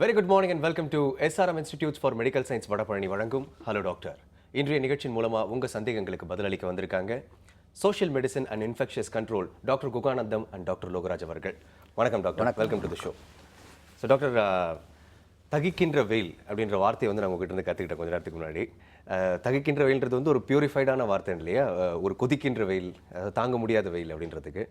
Very good morning and welcome to SRM institutes for medical science Vadapalani வழங்கும் hello doctor. இன்றைய நிகழ்ச்சியின் மூலமாக உங்கள் சந்தேகங்களுக்கு பதிலளிக்க வந்திருக்காங்க social medicine and infectious control doctor Kuganandam and doctor Logaraj அவர்கள். வணக்கம் doctor, welcome to the show. So doctor, தகிக்கின்ற வெயில் அப்படின்ற வார்த்தையை வந்து நான் உங்ககிட்ட இருந்து கற்றுக்கிட்டேன் கொஞ்ச நேரத்துக்கு முன்னாடி. தகிக்கின்ற வெயில்ன்றது வந்து ஒரு பியூரிஃபைடான வார்த்தை இல்லையா, ஒரு கொதிக்கின்ற வெயில், தாங்க முடியாத வெயில் அப்படின்றதுக்கு.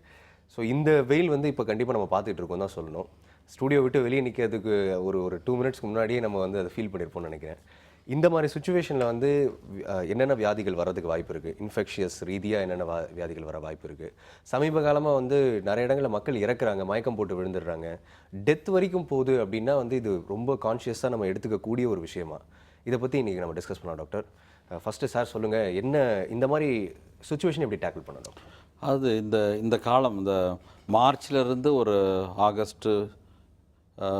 ஸோ இந்த வெயில் வந்து இப்போ கண்டிப்பாக நம்ம பார்த்துட்டு இருக்கோம் தான் சொல்லணும். ஸ்டூடியோ விட்டு வெளியே நிற்கிறதுக்கு ஒரு 2 மினிட்ஸ்க்கு முன்னாடியே நம்ம வந்து அதை ஃபீல் பண்ணியிருப்போம்னு நினைக்கிறேன். இந்த மாதிரி சுச்சுவேஷனில் வந்து என்னென்ன வியாதிகள் வர்றதுக்கு வாய்ப்பு இருக்குது, இன்ஃபெக்ஷியஸ் ரீதியாக என்னென்ன வியாதிகள் வர வாய்ப்பு இருக்குது? சமீப காலமாக வந்து நிறைய இடங்களில் மக்கள் இறக்குறாங்க, மயக்கம் போட்டு விழுந்துடுறாங்க, டெத் வரைக்கும் போகுது. அப்படின்னா வந்து இது ரொம்ப கான்ஷியஸாக நம்ம எடுத்துக்கக்கூடிய ஒரு விஷயமா? இதை பற்றி இன்றைக்கி நம்ம டிஸ்கஸ் பண்ணலாம் டாக்டர். ஃபஸ்ட்டு சார் சொல்லுங்கள், என்ன இந்த மாதிரி சுச்சுவேஷன் எப்படி டேக்கிள் பண்ண டாக்டர்? அது இந்த காலம், இந்த மார்ச்லேருந்து ஒரு ஆகஸ்ட்டு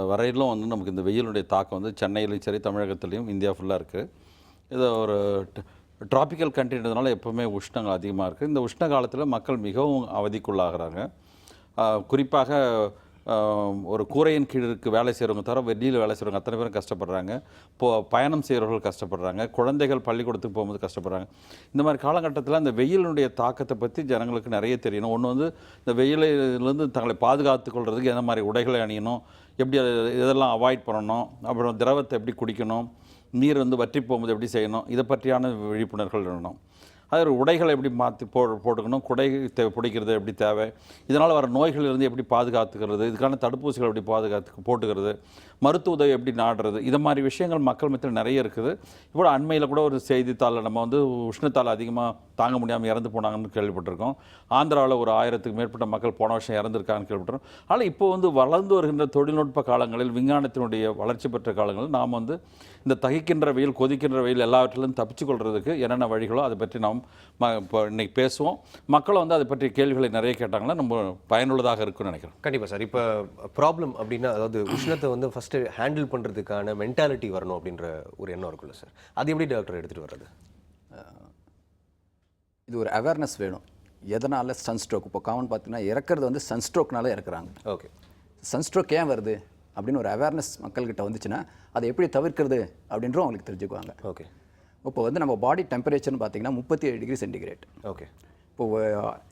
வரையிலும் வந்து நமக்கு இந்த வெயிலுடைய தாக்கம் வந்து சென்னையிலையும் சரி, தமிழகத்துலேயும், இந்தியா ஃபுல்லாக இருக்குது. இது ஒரு ட்ராபிக்கல் கண்ட்ரின்றதுனால எப்போவுமே உஷ்ணங்கள் அதிகமாக இருக்குது. இந்த உஷ்ண காலத்தில் மக்கள் மிகவும் அவதிக்குள்ளாகிறாங்க. குறிப்பாக ஒரு கூரையின் கீழுக்கு வேலை செய்கிறவங்க தவிர வெளியில் வேலை செய்கிறவங்க அத்தனை பேரும் கஷ்டப்படுறாங்க. பயணம் செய்கிறவர்கள் கஷ்டப்படுறாங்க, குழந்தைகள் பள்ளிக்கூடத்துக்கு போகும்போது கஷ்டப்படுறாங்க. இந்த மாதிரி காலகட்டத்தில் அந்த வெயிலுடைய தாக்கத்தை பற்றி ஜனங்களுக்கு நிறைய தெரியணும். ஒன்று வந்து இந்த வெயிலிருந்து தங்களை பாதுகாத்து கொள்றதுக்கு எந்த மாதிரி உடைகளை அணியணும், எப்படி இதெல்லாம் அவாய்ட் பண்ணணும், அப்புறம் திரவத்தை எப்படி குடிக்கணும், நீர் வந்து வற்றி போகும்போது எப்படி செய்யணும், இதை பற்றியான விழிப்புணர்வுகள் இருக்கணும். அது உடைகளை எப்படி மாற்றி போட்டுக்கணும், குடை பிடிக்கிறது எப்படி தேவை, இதனால் வர நோய்களிலிருந்து எப்படி பாதுகாத்துக்கிறது, இதுக்கான தடுப்பூசிகள் எப்படி போட்டுக்கிறது, மருத்துவ உதவி எப்படி நாடுறது, இது மாதிரி விஷயங்கள் மக்கள் மத்தியில் நிறைய இருக்குது. இப்போ அண்மையில் கூட ஒரு செய்தித்தாளில் நம்ம வந்து உஷ்ணத்தால் அதிகமாக தாங்க முடியாமல் இறந்து போனாங்கன்னு கேள்விப்பட்டிருக்கோம். ஆந்திராவில் ஒரு 1000க்கு மேற்பட்ட மக்கள் போன வருஷம் இறந்துருக்காங்கன்னு கேள்விப்பட்டிருக்கோம். ஆனால் இப்போ வந்து வளர்ந்து வருகின்ற தொழில்நுட்ப காலங்களில், விஞ்ஞானத்தினுடைய வளர்ச்சி பெற்ற காலங்களில் நாம் வந்து இந்த தகிக்கின்ற வெயில், கொதிக்கின்ற வெயில் எல்லாவற்றிலும் தப்பிச்சு கொள்றதுக்கு என்னென்ன வழிகளோ அதை பற்றி நாம் இப்போ இன்றைக்கி பேசுவோம். மக்களும் வந்து அதை பற்றி கேள்விகளை நிறைய கேட்டாங்கன்னா நம்ம பயனுள்ளதாக இருக்குன்னு நினைக்கிறோம். கண்டிப்பாக சார். இப்போ ப்ராப்ளம் அப்படின்னா, அதாவது உஷ்ணத்தை வந்து ஃபஸ்ட்டு ஹேண்டில் பண்ணுறதுக்கான மென்டாலிட்டி வரணும் அப்படின்ற ஒரு எண்ணம் இருக்குல்ல சார், அது எப்படி டாக்டர் எடுத்துகிட்டு வர்றது? இது ஒரு அவேர்னஸ் வேணும். எதனால் சன்ஸ்ட்ரோக், இப்போ காமன் பார்த்தீங்கன்னா இறக்குறது வந்து சன்ஸ்ட்ரோக்னால இறக்குறாங்க. ஓகே, சன்ஸ்ட்ரோக் ஏன் வருது அப்படின்னு ஒரு அவேர்னஸ் மக்கள்கிட்ட வந்துச்சுன்னா அதை எப்படி தவிர்க்கிறது அப்படின்றும் அவங்களுக்கு தெரிஞ்சுக்குவாங்க. ஓகே. இப்போ வந்து நம்ம பாடி டெம்பரேச்சர்னு பார்த்தீங்கன்னா 37 டிகிரி சென்டிகிரேட். ஓகே. இப்போது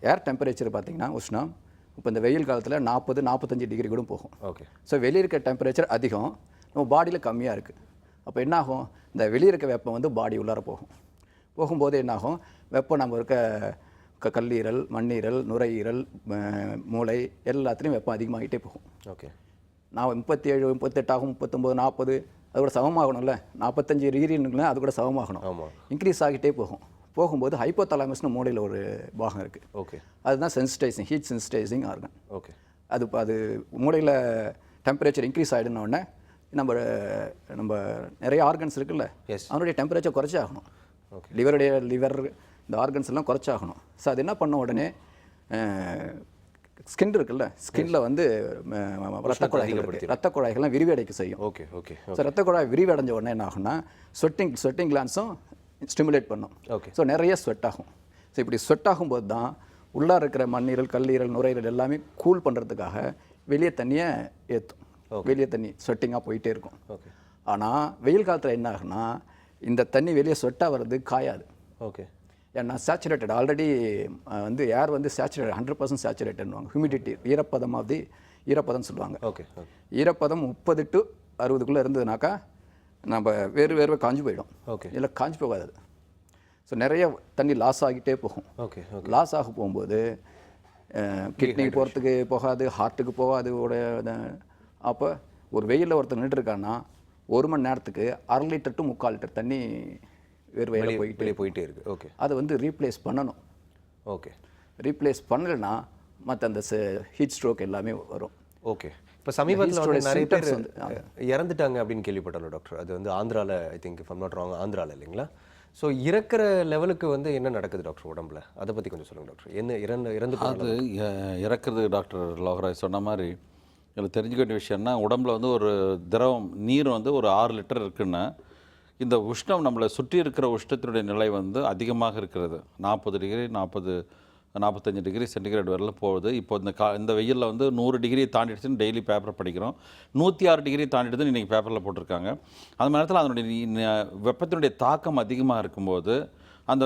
ஏர் டெம்பரேச்சர் பார்த்தீங்கன்னா உஷ்ணம் இப்போ இந்த வெயில் காலத்தில் 40-45 டிகிரி கூட போகும். ஓகே. ஸோ வெளியே இருக்க டெம்பரேச்சர் அதிகம், நம்ம பாடியில் கம்மியாக இருக்குது. அப்போ என்னாகும், இந்த வெளியே இருக்க வெப்பம் வந்து பாடி உள்ளார போகும்போது என்னாகும், வெப்பம் நம்ம இருக்க கல்லீரல், மண்ணீரல், நுரையீரல், மூளை எல்லாத்துலேயும் வெப்பம் அதிகமாகிட்டே போகும். ஓகே. நான் 37, 38 ஆகும், 39, 40 அது கூட சமமாகணும்ல. 45 டிகிரின்னு அது கூட சமமாகணும். ஆமாம். இன்க்ரீஸ் ஆகிட்டே போகும்போது ஹைப்போதலாமஸ்னு மூளையில் ஒரு பாகம் இருக்குது. ஓகே. அதுதான் சென்சிடைசிங், ஹீட் சென்சிடைசிங் ஆர்கன். ஓகே. அது மூளையில் டெம்பரேச்சர் இன்க்ரீஸ் ஆகிடுனோடனே நம்ம நிறைய ஆர்கன்ஸ் இருக்குல்ல, அதனுடைய டெம்பரேச்சர் குறைச்சாகணும். ஓகே. லிவர் இந்த ஆர்கன்ஸ் எல்லாம் குறைச்சாகணும். ஸோ அது என்ன பண்ண உடனே ஸ்கின் இருக்குல்ல, ஸ்கின்ல வந்து ரத்த குழாய்கள்லாம் விரிவடைக்க செய்யும். ஓகே. ஓகே. ஸோ ரத்த குழாய் விரிவடைஞ்ச உடனே என்ன ஆகும்னா ஸ்வெட்டிங் கிளான்ஸும் ஸ்டிமுலேட் பண்ணும். ஓகே. ஸோ நிறைய ஸ்வெட் ஆகும். ஸோ இப்படி ஸ்வெட் ஆகும்போது தான் உள்ளே இருக்கிற மண்ணீரல், கல்லீரல், நுரையீரல் எல்லாமே கூல் பண்ணுறதுக்காக வெளியே தண்ணியை ஏற்றும். வெளியே தண்ணி ஸ்வெட்டிங்காக போயிட்டே இருக்கும். ஓகே. ஆனால் வெயில் காலத்தில் என்ன ஆகுனா இந்த தண்ணி வெளியே ஸ்வெட்டாக வர்றது காயாது. ஓகே. ஏன்னா சேச்சுரேட்டட் ஆல்ரெடி வந்து ஏர் வந்து சேச்சுரேட்டட் 100% சேச்சுரேட்டட்னுவாங்க. ஹியூமிடிட்டி, ஈரப்பதம் சொல்லுவாங்க. ஓகே. ஈரப்பதம் 30 to 60 இருந்ததுனாக்கா நம்ம வேறு காஞ்சு போயிடும். ஓகே. இல்லை காஞ்சு போகாது. ஸோ நிறைய தண்ணி லாஸ் ஆகிட்டே போகும். ஓகே. லாஸ் ஆக போகும்போது கிட்னி போகிறதுக்கு போகாது, ஹார்ட்டுக்கு போகாது. அப்போ ஒரு வெயிலில் ஒருத்தர் நின்றுருக்கான்னா 1 மணி நேரத்துக்கு 1/2 லிட்டர் to 3/4 லிட்டர் தண்ணி வெளியே போயிட்டே இருக்கு. ஓகே. அதை வந்து ரீப்ளேஸ் பண்ணணும். ஓகே. ரீப்ளேஸ் பண்ணலைன்னா மற்ற அந்த ஹீட் ஸ்ட்ரோக் எல்லாமே வரும். ஓகே. இப்போ சமீபத்தில் நிறைய பேர் இறந்துட்டாங்க அப்படின்னு கேள்விப்பட்டாலும் டாக்டர், அது வந்து ஆந்திராவில், I think if I'm not wrong, ஆந்திராவில் இல்லைங்களா? ஸோ இறக்குற லெவலுக்கு வந்து என்ன நடக்குது டாக்டர் உடம்புல, அதை பற்றி கொஞ்சம் சொல்லுங்கள் டாக்டர். என்ன இறந்து அது இறக்குறது டாக்டர் லோகராஜ் சொன்ன மாதிரி எனக்கு தெரிஞ்சுக்க வேண்டிய விஷயம்னா, உடம்புல வந்து ஒரு திரவம் நீர் வந்து ஒரு 6 லிட்டர் இருக்குன்னா, இந்த உஷ்ணம் நம்மளை சுற்றி இருக்கிற உஷ்ணத்தினுடைய நிலை வந்து அதிகமாக இருக்கிறது. 40 டிகிரி 40 45 டிகிரி சென்டிகிரேட் வரலாம் போகுது. இப்போ இந்த வெயிலில் வந்து 100 டிகிரி தாண்டிடுச்சுன்னு டெய்லி பேப்பர் படிக்கிறோம். 106 டிகிரி தாண்டிடுதுன்னு இன்றைக்கி பேப்பரில் போட்டிருக்காங்க. அந்த நேரத்தில் அதனுடைய வெப்பத்தினுடைய தாக்கம் அதிகமாக இருக்கும்போது அந்த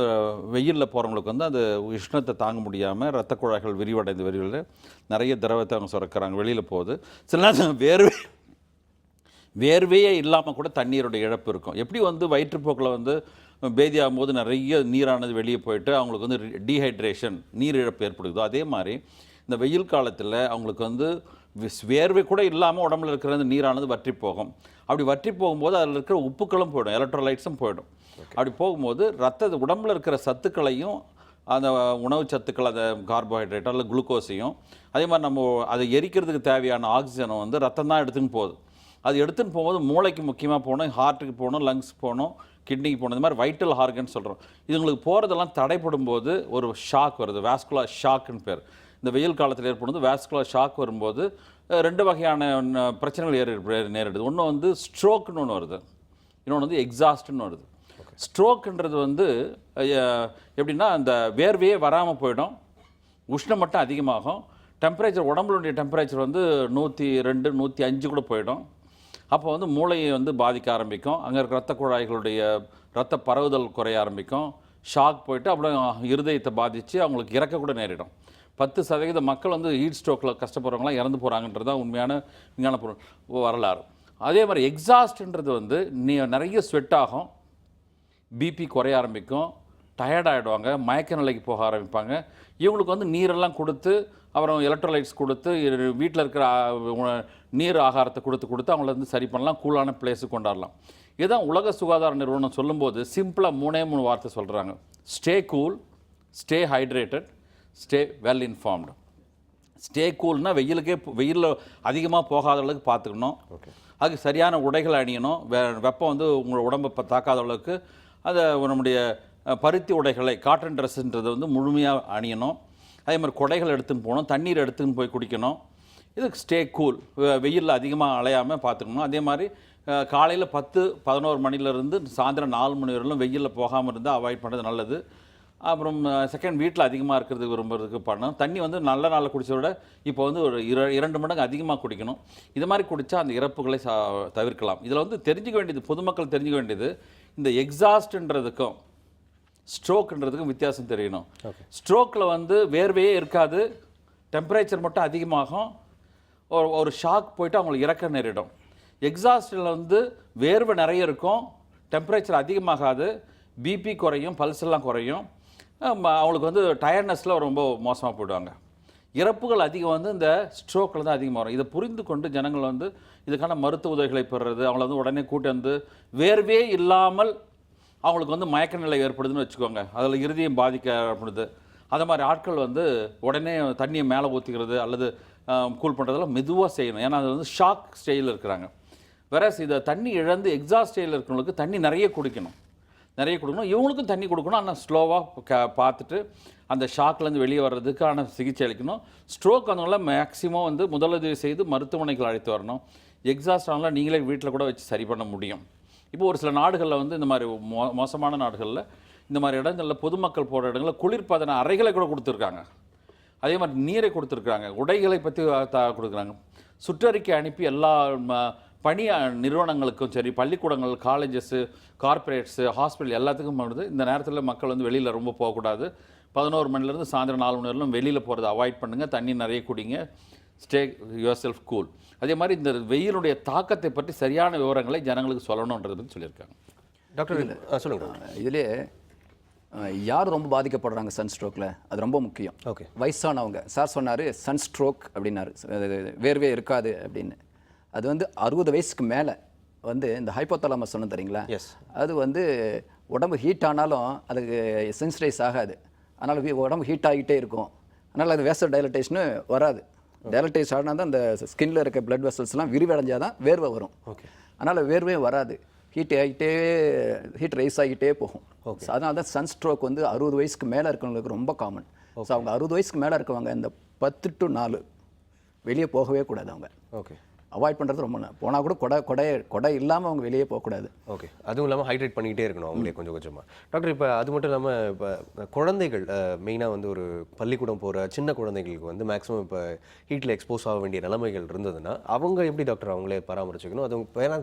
வெயிலில் போகிறவங்களுக்கு வந்து அந்த உஷ்ணத்தை தாங்க முடியாமல் இரத்த குழாய்கள் விரிவடைந்து நிறைய திரவத்தை அவங்க சுரக்கிறாங்க, வெளியில் போகுது. சில நேரம் வேர்வையே இல்லாமல் கூட தண்ணீருடைய இழப்பு இருக்கும். எப்படி வந்து வயிற்றுப்போக்கில் வந்து பேதியாகும் போது நிறைய நீரானது வெளியே போயிட்டு அவங்களுக்கு வந்து டீஹைட்ரேஷன், நீர் இழப்பு ஏற்படுதோ, அதே மாதிரி இந்த வெயில் காலத்தில் அவங்களுக்கு வந்து வேர்வை கூட இல்லாமல் உடம்புல இருக்கிற அந்த நீரானது வற்றி போகும். அப்படி வற்றி போகும்போது அதில் இருக்கிற உப்புக்களும் போயிடும், எலக்ட்ரோலைட்ஸும் போயிடும். அப்படி போகும்போது உடம்புல இருக்கிற சத்துக்களையும் அந்த உணவு சத்துக்கள், அந்த கார்போஹைட்ரேட் அல்லது குளுக்கோஸையும், அதே மாதிரி நம்ம அதை எரிக்கிறதுக்கு தேவையான ஆக்சிஜனும் வந்து ரத்தம் தான் எடுத்துன்னு போகுது. அது எடுத்துன்னு போகும்போது மூளைக்கு முக்கியமாக போகணும், ஹார்ட்டுக்கு போகணும், லங்ஸ்க்கு போகணும், கிட்னிக்கு போகணும். இந்த மாதிரி வைட்டல் ஆர்கன் சொல்கிறோம். இதுங்களுக்கு போகிறதெல்லாம் தடைப்படும் போது ஒரு ஷாக் வருது, வாஸ்குலர் ஷாக்குன்னு பேர். இந்த வெயில் காலத்தில் ஏற்படுது வாஸ்குலர் ஷாக் வரும்போது 2 வகையான பிரச்சனைகள் நேரிடுது. ஒன்று வந்து ஸ்ட்ரோக்குன்னு ஒன்று வருது, இன்னொன்று வந்து எக்ஸாஸ்ட்னு வருது. ஸ்ட்ரோக்குன்றது வந்து எப்படின்னா அந்த வேர்வையே வராமல் போயிடும், உஷ்ணம் மட்டும் அதிகமாகும், டெம்பரேச்சர் உடம்புடைய டெம்பரேச்சர் வந்து 102 105 கூட போயிடும். அப்போ வந்து மூளையை வந்து பாதிக்க ஆரம்பிக்கும், அங்கே இருக்கிற ரத்த குழாய்களுடைய ரத்த பரவுதல் குறைய ஆரம்பிக்கும், ஷாக் போயிட்டு அப்புறம் இருதயத்தை பாதித்து அவங்களுக்கு இறக்க கூட நேரிடும். 10% மக்கள் வந்து ஹீட் ஸ்ட்ரோக்கில் கஷ்டப்படுறவங்களாம் இறந்து போகிறாங்கன்றது தான் உண்மையான விஞ்ஞான வரலாறு. அதே மாதிரி எக்ஸாஸ்ட்ன்றது வந்து நிறைய ஸ்வெட் ஆகும், பிபி குறைய ஆரம்பிக்கும், டயர்டாகிடுவாங்க, மயக்க நிலைக்கு போக ஆரம்பிப்பாங்க. இவங்களுக்கு வந்து நீரெல்லாம் கொடுத்து அப்புறம் எலக்ட்ரோலைட்ஸ் கொடுத்து வீட்டில் இருக்கிற நீர் ஆகாரத்தை கொடுத்து அவங்கள வந்து சரி பண்ணலாம், கூலான பிளேஸுக்கு கொண்டாடலாம். இதுதான் உலக சுகாதார நிறுவனம் சொல்லும்போது சிம்பிளாக 3 வார்த்தை சொல்கிறாங்க: stay cool, stay hydrated, stay well informed. Stay கூல்னால் வெயிலில் அதிகமாக போகாத அளவுக்கு பார்த்துக்கணும், அதுக்கு சரியான உடைகளை அணியணும், வெப்பம் வந்து உங்களோட உடம்பை தாக்காத அளவுக்கு அதை நம்முடைய பருத்தி உடைகளை, காட்டன் ட்ரெஸ்ஸுன்றது வந்து முழுமையாக அணியணும். அதே மாதிரி கொடைகள் எடுத்துன்னு போகணும், தண்ணீர் எடுத்துன்னு போய் குடிக்கணும். இதுக்கு ஸ்டே கூல், வெயிலில் அதிகமாக அலையாமல் பார்த்துக்கணும். அதே மாதிரி காலையில் 10-11 மணிலேருந்து சாயந்தரம் 4 மணி வரையிலும் வெயிலில் போகாமல் இருந்தால் அவாய்ட் பண்ணுறது நல்லது. அப்புறம் செகண்ட், வீட்டில் அதிகமாக இருக்கிறதுக்கு விரும்புறதுக்கு பண்ணணும். தண்ணி வந்து நல்ல நாளில் குடிச்சதை விட இப்போ வந்து ஒரு 2 மடங்கு அதிகமாக குடிக்கணும். இது மாதிரி குடித்தா அந்த இறப்புகளை தவிர்க்கலாம். இதில் வந்து தெரிஞ்சுக்க வேண்டியது, பொதுமக்கள் தெரிஞ்சுக்க வேண்டியது, இந்த எக்ஸாஸ்ட்ன்றதுக்கும் ஸ்ட்ரோக்குன்றதுக்கும் வித்தியாசம் தெரியணும். ஸ்ட்ரோக்கில் வந்து வேர்வையே இருக்காது, டெம்பரேச்சர் மட்டும் அதிகமாகும், ஒரு ஷாக் போயிட்டு அவங்களுக்கு இறக்க நேரிடும். எக்ஸாஸ்டில் வந்து வேர்வை நிறைய இருக்கும், டெம்பரேச்சர் அதிகமாகாது, பிபி குறையும், பல்ஸ் எல்லாம் குறையும், அவங்களுக்கு வந்து டயர்ட்னஸில் ரொம்ப மோசமாக போயிடுவாங்க. இறப்புகள் அதிகம் வந்து இந்த ஸ்ட்ரோக்கில் தான் அதிகமாக வரும். இதை புரிந்து கொண்டு ஜனங்கள் வந்து இதுக்கான மருத்துவ உதவிகளை பெறுறது, அவங்கள வந்து உடனே கூட்டி வந்து, வேர்வே இல்லாமல் அவங்களுக்கு வந்து மயக்க நிலை ஏற்படுதுன்னு வச்சுக்கோங்க, அதில் இருதயம் பாதிக்கப்படுது, அது மாதிரி ஆட்கள் வந்து உடனே தண்ணியை மேலே ஊற்றிக்கிறது அல்லது கூல் பண்ணுறதெல்லாம் மெதுவாக செய்யணும். ஏன்னா அது வந்து ஷாக் ஸ்டேஜில் இருக்கிறாங்க. வேற இதை தண்ணி இழந்து எக்ஸாஸ்ட் ஸ்டேஜில் இருக்கிறவங்களுக்கு தண்ணி நிறைய குடிக்கணும், இவங்களுக்கும் தண்ணி கொடுக்கணும். ஆனால் ஸ்லோவாக பார்த்துட்டு அந்த ஷாக்லேருந்து வெளியே வர்றதுக்கான சிகிச்சை அளிக்கணும். ஸ்ட்ரோக் வந்தவங்களாம் மேக்ஸிமம் வந்து முதலுதவி செய்து மருத்துவமனைகள் அழைத்து வரணும். எக்ஸாஸ்ட் ஆனாலும் நீங்களே வீட்டில் கூட வச்சு சரி பண்ண முடியும். இப்போ ஒரு சில நாடுகளில் வந்து இந்த மாதிரி மோசமான நாடுகளில் இந்த மாதிரி இடங்களில் பொதுமக்கள் போகிற இடங்களில் குளிர்பதன அறைகளை கூட கொடுத்துருக்காங்க, அதே மாதிரி நீரை கொடுத்துருக்காங்க, உடைகளை பற்றி கொடுக்குறாங்க. சுற்றறிக்கை அனுப்பி எல்லா பணி நிறுவனங்களுக்கும் சரி, பள்ளிக்கூடங்கள், காலேஜஸ்ஸு, கார்ப்பரேட்ஸு, ஹாஸ்பிட்டல் எல்லாத்துக்கும் பண்ணுது. இந்த நேரத்தில் மக்கள் வந்து வெளியில் ரொம்ப போகக்கூடாது. 11 மணிலேருந்து சாயந்தரம் 4 மணி வரையிலும் வெளியில் போகிறத அவாய்ட் பண்ணுங்கள், தண்ணி நிறைய குடிங்க, ஸ்டே யுவர் செல்ஃப் கூல். அதே மாதிரி இந்த வெயிலுடைய தாக்கத்தை பற்றி சரியான விவரங்களை ஜனங்களுக்கு சொல்லணுன்றதை பற்றி சொல்லியிருக்காங்க. டாக்டர் சொல்லுங்கள். இதிலே யார் ரொம்ப பாதிக்கப்படுறாங்க சன்ஸ்ட்ரோக்கில், அது ரொம்ப முக்கியம். ஓகே, வயசானவங்க. சார் சொன்னார் சன்ஸ்ட்ரோக் அப்படின்னாரு, வேர்வே இருக்காது அப்படின்னு. அது வந்து 60 வயசுக்கு மேலே வந்து இந்த ஹைப்போதலாமஸ் சொன்ன தெரியுங்களா, அது வந்து உடம்பு ஹீட் ஆனாலும் அதுக்கு சென்சிடைஸ் ஆகாது, அதனால் உடம்பு ஹீட் ஆகிட்டே இருக்கும். அதனால் அது வேசல் டைலட்டேஷனு வராது. டைலட்டேஷன் ஆனால் தான் அந்த ஸ்கின்ல இருக்க பிளட் வெசல்ஸ்லாம் விரிவடைஞ்சால் தான் வேர்வை வரும். அதனால் வேர்வையும் வராது, ஹீட் ரைஸ் ஆகிட்டே போகும். அதனால தான் சன்ஸ்ட்ரோக் வந்து 60 வயசுக்கு மேலே இருக்கிறவங்களுக்கு ரொம்ப காமன். ஸோ அவங்க 60 வயசுக்கு மேலே இருக்கவங்க இந்த 10 to 4 வெளியே போகவே கூடாது அவங்க. ஓகே, அவாய்ட் பண்ணுறது ரொம்ப போனால் கூட கொடை இல்லாமல் அவங்க வெளியே போகக்கூடாது. ஓகே. அதுவும் இல்லாமல் ஹைட்ரேட் பண்ணிக்கிட்டே இருக்கணும் அவங்களே கொஞ்சம் கொஞ்சமாக. டாக்டர், இப்போ அது மட்டும் இல்லாமல் இப்போ குழந்தைகள் மெயினாக வந்து ஒரு பள்ளிக்கூடம் போகிற சின்ன குழந்தைகளுக்கு வந்து மேக்ஸிமம் இப்போ ஹீட்டில் எக்ஸ்போஸ் ஆக வேண்டிய நிலைமைகள் இருந்ததுன்னா அவங்க எப்படி டாக்டர் அவங்களே பராமரிச்சுக்கணும்? அது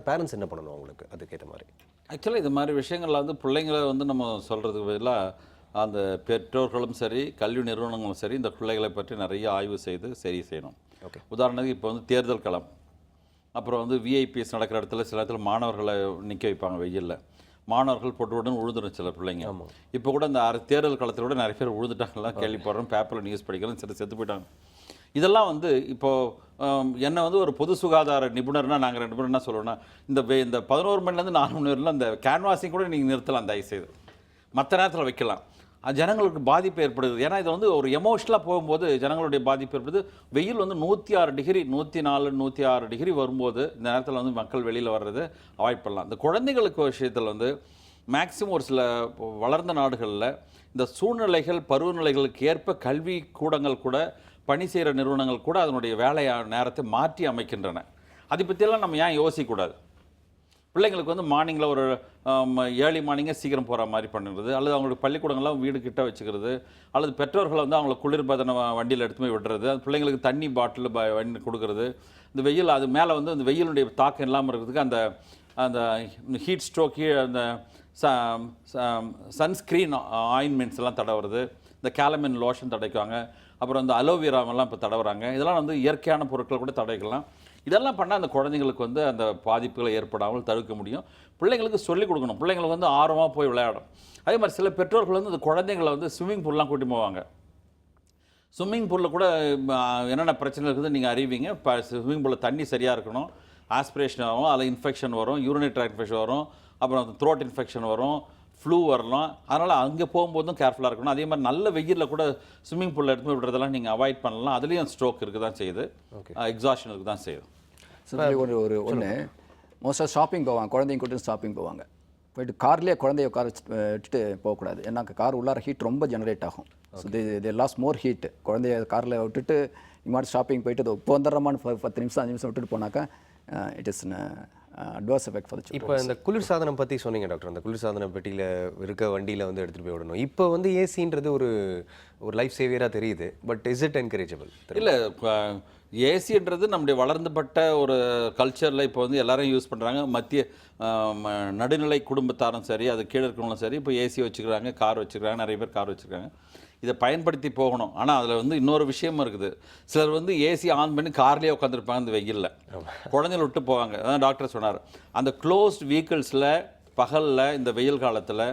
பேரண்ட்ஸ் என்ன பண்ணணும் அவங்களுக்கு அதுக்கேற்ற மாதிரி? ஆக்சுவலாக இது மாதிரி விஷயங்கள்ல வந்து பிள்ளைங்களை வந்து நம்ம சொல்கிறதுக்கு பதிலாக அந்த பெற்றோர்களும் சரி, கல்வி நிறுவனங்களும் சரி, இந்த பிள்ளைகளை பற்றி நிறைய ஆய்வு செய்து சரி செய்யணும். ஓகே. உதாரணத்துக்கு இப்போ வந்து தேர்தல் களம், அப்புறம் வந்து விஐபிஎஸ் நடக்கிற இடத்துல சில இடத்துல மாணவர்களை நிற்க வைப்பாங்க வெயிலில். மாணவர்கள் போட்டு விழுந்துடும் சில பிள்ளைங்க. இப்போ கூட அந்த தேர்தல் காலத்தில் கூட நிறைய பேர் விழுந்துட்டாங்கலாம் கேள்விப்படுறோம், பேப்பரில் நியூஸ் படிக்கிறோம், சில செத்து போயிட்டாங்க. இதெல்லாம் வந்து இப்போது என்னை வந்து ஒரு பொது சுகாதார நிபுணர்னால் நாங்கள் 2 பேரும் என்ன சொல்லுவோம்னா, இந்த 11 மணிலேருந்து 4 மணி வரையிலும் அந்த கேன்வாசிங் கூட நீங்கள் நிறுத்தலாம் தயவுசெய்து, மற்ற நேரத்தில் வைக்கலாம். அது ஜனங்களுக்கு பாதிப்பு ஏற்படுது. ஏன்னா இது வந்து ஒரு எமோஷனலாக போகும்போது ஜனங்களுடைய பாதிப்பு ஏற்படுது. வெயில் வந்து 106 டிகிரி 104 106 டிகிரி வரும்போது இந்த நேரத்தில் வந்து மக்கள் வெளியில் வர்றது அவாய்ட் பண்ணலாம். இந்த குழந்தைகளுக்கு விஷயத்தில் வந்து மேக்ஸிமம் ஒரு சில வளர்ந்த நாடுகளில் இந்த சூழ்நிலைகள் பருவநிலைகளுக்கு ஏற்ப கல்வி கூடங்கள் கூட, பணி செய்கிற நிறுவனங்கள் கூட அதனுடைய வேலையான நேரத்தை மாற்றி அமைக்கின்றன. அதை பற்றியெல்லாம் நம்ம ஏன் யோசிக்கக்கூடாது? பிள்ளைங்களுக்கு வந்து மார்னிங்கில் ஒரு ஏர்லி மார்னிங்கே சீக்கிரம் போகிற மாதிரி பண்ணுறது, அல்லது அவங்களுக்கு பள்ளிக்கூடங்கள்லாம் வீடு கிட்ட வச்சுக்கிறது, அல்லது பெற்றோர்களை வந்து அவங்கள குளிர்பதன வண்டியில் எடுத்து போய் விடுறது, அந்த பிள்ளைங்களுக்கு தண்ணி பாட்டில் வண்டி கொடுக்கறது. இந்த வெயில் அது மேலே வந்து அந்த வெயிலுடைய தாக்கம் இல்லாமல் இருக்கிறதுக்கு அந்த அந்த ஹீட் ஸ்ட்ரோக்கு, அந்த சன்ஸ்க்ரீன் ஆயின்மெண்ட்ஸ் எல்லாம் தடவுறது, இந்த கேலமின் லோஷன் தடைக்குவாங்க, அப்புறம் இந்த அலோவேராமெல்லாம் இப்போ தடவுறாங்க. இதெல்லாம் வந்து இயற்கையான பொருட்கள் கூட தடைக்கலாம். இதெல்லாம் பண்ணால் அந்த குழந்தைங்களுக்கு வந்து அந்த பாதிப்புகளை ஏற்படாமல் தடுக்க முடியும். பிள்ளைங்களுக்கு சொல்லிக் கொடுக்கணும், பிள்ளைங்களுக்கு வந்து ஆர்வமாக போய் விளையாடும். அதே மாதிரி சில பெற்றோர்கள் வந்து அந்த குழந்தைங்களை வந்து ஸ்விம்மிங் பூல்லாம் கூட்டி போவாங்க. ஸ்விம்மிங் பூலில் கூட என்னென்ன பிரச்சனை இருக்குது நீங்கள் அறிவிங்க. இப்போ ஸ்விம்மிங் பூலில் தண்ணி சரியாக இருக்கணும், ஆஸ்பிரேஷன் ஆகும், அதில் இன்ஃபெக்ஷன் வரும், யூரினரி ட்ராக்ட் இன்ஃபெக்ஷன் வரும், அப்புறம் த்ரோட் இன்ஃபெக்ஷன் வரும், ஃப்ளூ வரலாம். அதனால் அங்கே போகும்போதும் கேர்ஃபுல்லாக இருக்கணும். அதே மாதிரி நல்ல வெயிலில் கூட ஸ்விம்மிங் பூலில் எடுத்து போய் விடுறதெல்லாம் நீங்கள் அவாய்ட் பண்ணலாம். அதுலேயும் ஸ்ட்ரோக் இருக்க தான் செய்யுது, எக்ஸாஷன் இருக்க தான் செய்யுது. ஒன்று மோஸ்ட்டாக ஷாப்பிங் போவாங்க, குழந்தைங்க கூட்டு ஷாப்பிங் போவாங்க. போயிட்டு கார்லேயே குழந்தைய உட்கார வச்சுட்டு போகக்கூடாது. ஏன்னா கார் உள்ளார ஹீட் ரொம்ப ஜெனரேட் ஆகும். So they loss more heat. குழந்தைய காரில் விட்டுட்டு இங்கே மாதிரி ஷாப்பிங் போயிட்டு இப்போ வந்துடுறமான்னு 10 நிமிஷம் 5 நிமிஷம் விட்டுட்டு போனாக்கா it is adverse effect for the children. இப்போ இந்த குளிர்சாதனம் பற்றி சொன்னீங்க டாக்டர். அந்த குளிர்சாதன பெட்டியில் இருக்க வண்டியில் வந்து எடுத்துகிட்டு போய் விடணும். இப்போ வந்து ஏசின்றது ஒரு லைஃப் சேவியராக தெரியுது. But is it encourageable? இல்லை, ஏசின்றது நம்முடைய வளர்ந்துபட்ட ஒரு கல்ச்சரில் இப்போ வந்து எல்லாரும் யூஸ் பண்ணுறாங்க. மத்திய நடுநிலை குடும்பத்தாரும் சரி, அது கீழே இருக்கிறவங்களும் சரி, இப்போ ஏசி வச்சுக்கிறாங்க, கார் வச்சுக்கிறாங்க, நிறைய பேர் கார் வச்சுருக்காங்க. இதை பயன்படுத்தி போகணும். ஆனால் அதில் வந்து இன்னொரு விஷயமும் இருக்குது. சிலர் வந்து ஏசி ஆன் பண்ணி கார்லேயே உட்காந்துருப்பாங்க இந்த வெயிலில், குழந்தைகளை விட்டு போவாங்க. அதான் டாக்டர் சொன்னார், அந்த க்ளோஸ்ட் வெஹிக்கிள்ஸில் பகலில் இந்த வெயில் காலத்தில்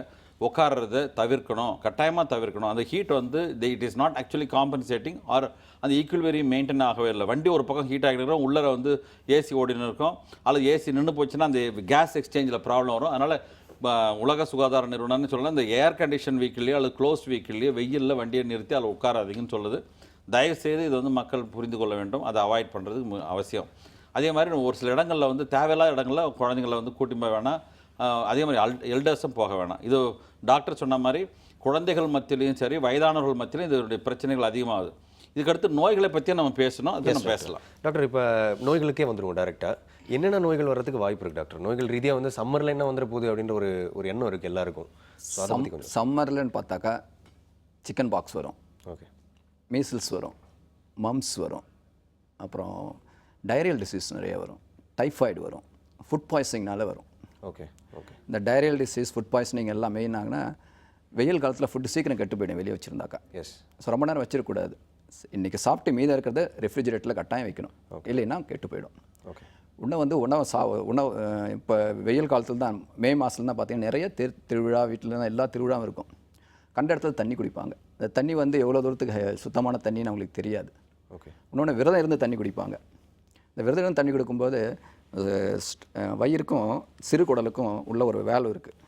உட்கார்றதை தவிர்க்கணும், கட்டாயமாக தவிர்க்கணும். அந்த ஹீட் வந்து it is not actually compensating or அந்த ஈக்குவல்வெரி மெயின்டைன் ஆகவே இல்லை. வண்டி ஒரு பக்கம் ஹீட் ஆகிட்டு உள்ளே வந்து ஏசி ஓடின்னு இருக்கும், அல்லது ஏசி நின்று போச்சுன்னா அந்த கேஸ் எக்ஸ்சேஞ்சில் ப்ராப்ளம் வரும். அதனால் உலக சுகாதார நிறுவனம்னு சொல்லலாம், இந்த ஏர் கண்டிஷன் வெஹிக்கிள்லையோ அல்லது க்ளோஸ்ட் வெஹிக்கிள்லையோ வெயிலில் வண்டியை நிறுத்தி அதில் உட்காராதீங்கன்னு சொல்லுது. தயவுசெய்து இது வந்து மக்கள் புரிந்து கொள்ள வேண்டும், அதை அவாய்ட் பண்ணுறது அவசியம். அதே மாதிரி ஒரு சில இடங்களில் வந்து தேவையில்லாத இடங்களில் குழந்தைங்களை வந்து கூட்டி போக வேணாம். அதே மாதிரி எல்டர்ஸும் போக வேணாம். இது டாக்டர் சொன்ன மாதிரி குழந்தைகள் மத்தியிலையும் சரி, வயதானவர்கள் மத்தியிலையும் இதனுடைய பிரச்சனைகள் அதிகமாகுது. இதுக்கடுத்து நோய்களை பற்றியும் நம்ம பேசணும், அது நம்ம பேசலாம். டாக்டர், இப்போ நோய்களுக்கே வந்துடுவோம் டேரெக்டாக. என்னென்ன நோய்கள் வர்றதுக்கு வாய்ப்பு இருக்குது டாக்டர்? நோய்கள் ரீதியாக வந்து சம்மரில் என்ன வந்துட போகுது அப்படின்ற ஒரு எண்ணம் இருக்குது எல்லாருக்கும். சம்மர்லன்னு பார்த்தாக்கா சிக்கன் பாக்ஸ் வரும், ஓகே, மீசில்ஸ் வரும், மம்ஸ் வரும், அப்புறம் டயரியல் டிசீஸ் நிறைய வரும், டைஃபாய்டு வரும், ஃபுட் பாய்சனிங்னால வரும். Okay okay. இந்த டயரியல் டிசீஸ், ஃபுட் பாய்சனிங் எல்லாம் மெயின் ஆகுனா வெயில் காலத்தில் ஃபுட்டு சீக்கிரம் கெட்டு போயிடும் வெளியே வச்சுருந்தாக்கா. எஸ். ஸோ ரொம்ப நேரம் வச்சிருக்கக்கூடாது. இன்றைக்கி சாப்பிட்டு மீதம் இருக்கிறத ரெஃப்ரிஜிரேட்டரில் கட்டாயம் வைக்கணும், இல்லைன்னா கெட்டு போயிடும். ஓகே. இன்னும் வந்து உணவு இப்போ வெயில் காலத்தில் தான், மே மாதத்துல தான் பார்த்தீங்கன்னா நிறைய திருவிழா, வீட்டில் தான் எல்லா திருவிழாவும் இருக்கும். கண்ட இடத்துல தண்ணி குடிப்பாங்க. அந்த தண்ணி வந்து எவ்வளோ தூரத்துக்கு சுத்தமான தண்ணின்னு அவங்களுக்கு தெரியாது. ஓகே. இன்னொன்று விரதம் இருந்து தண்ணி குடிப்பாங்க. இந்த விரதம் இருந்து தண்ணி குடிக்கும்போது வயிறுக்கும் சிறு குடலுக்கும் உள்ள ஒரு வேல்வ் இருக்குது,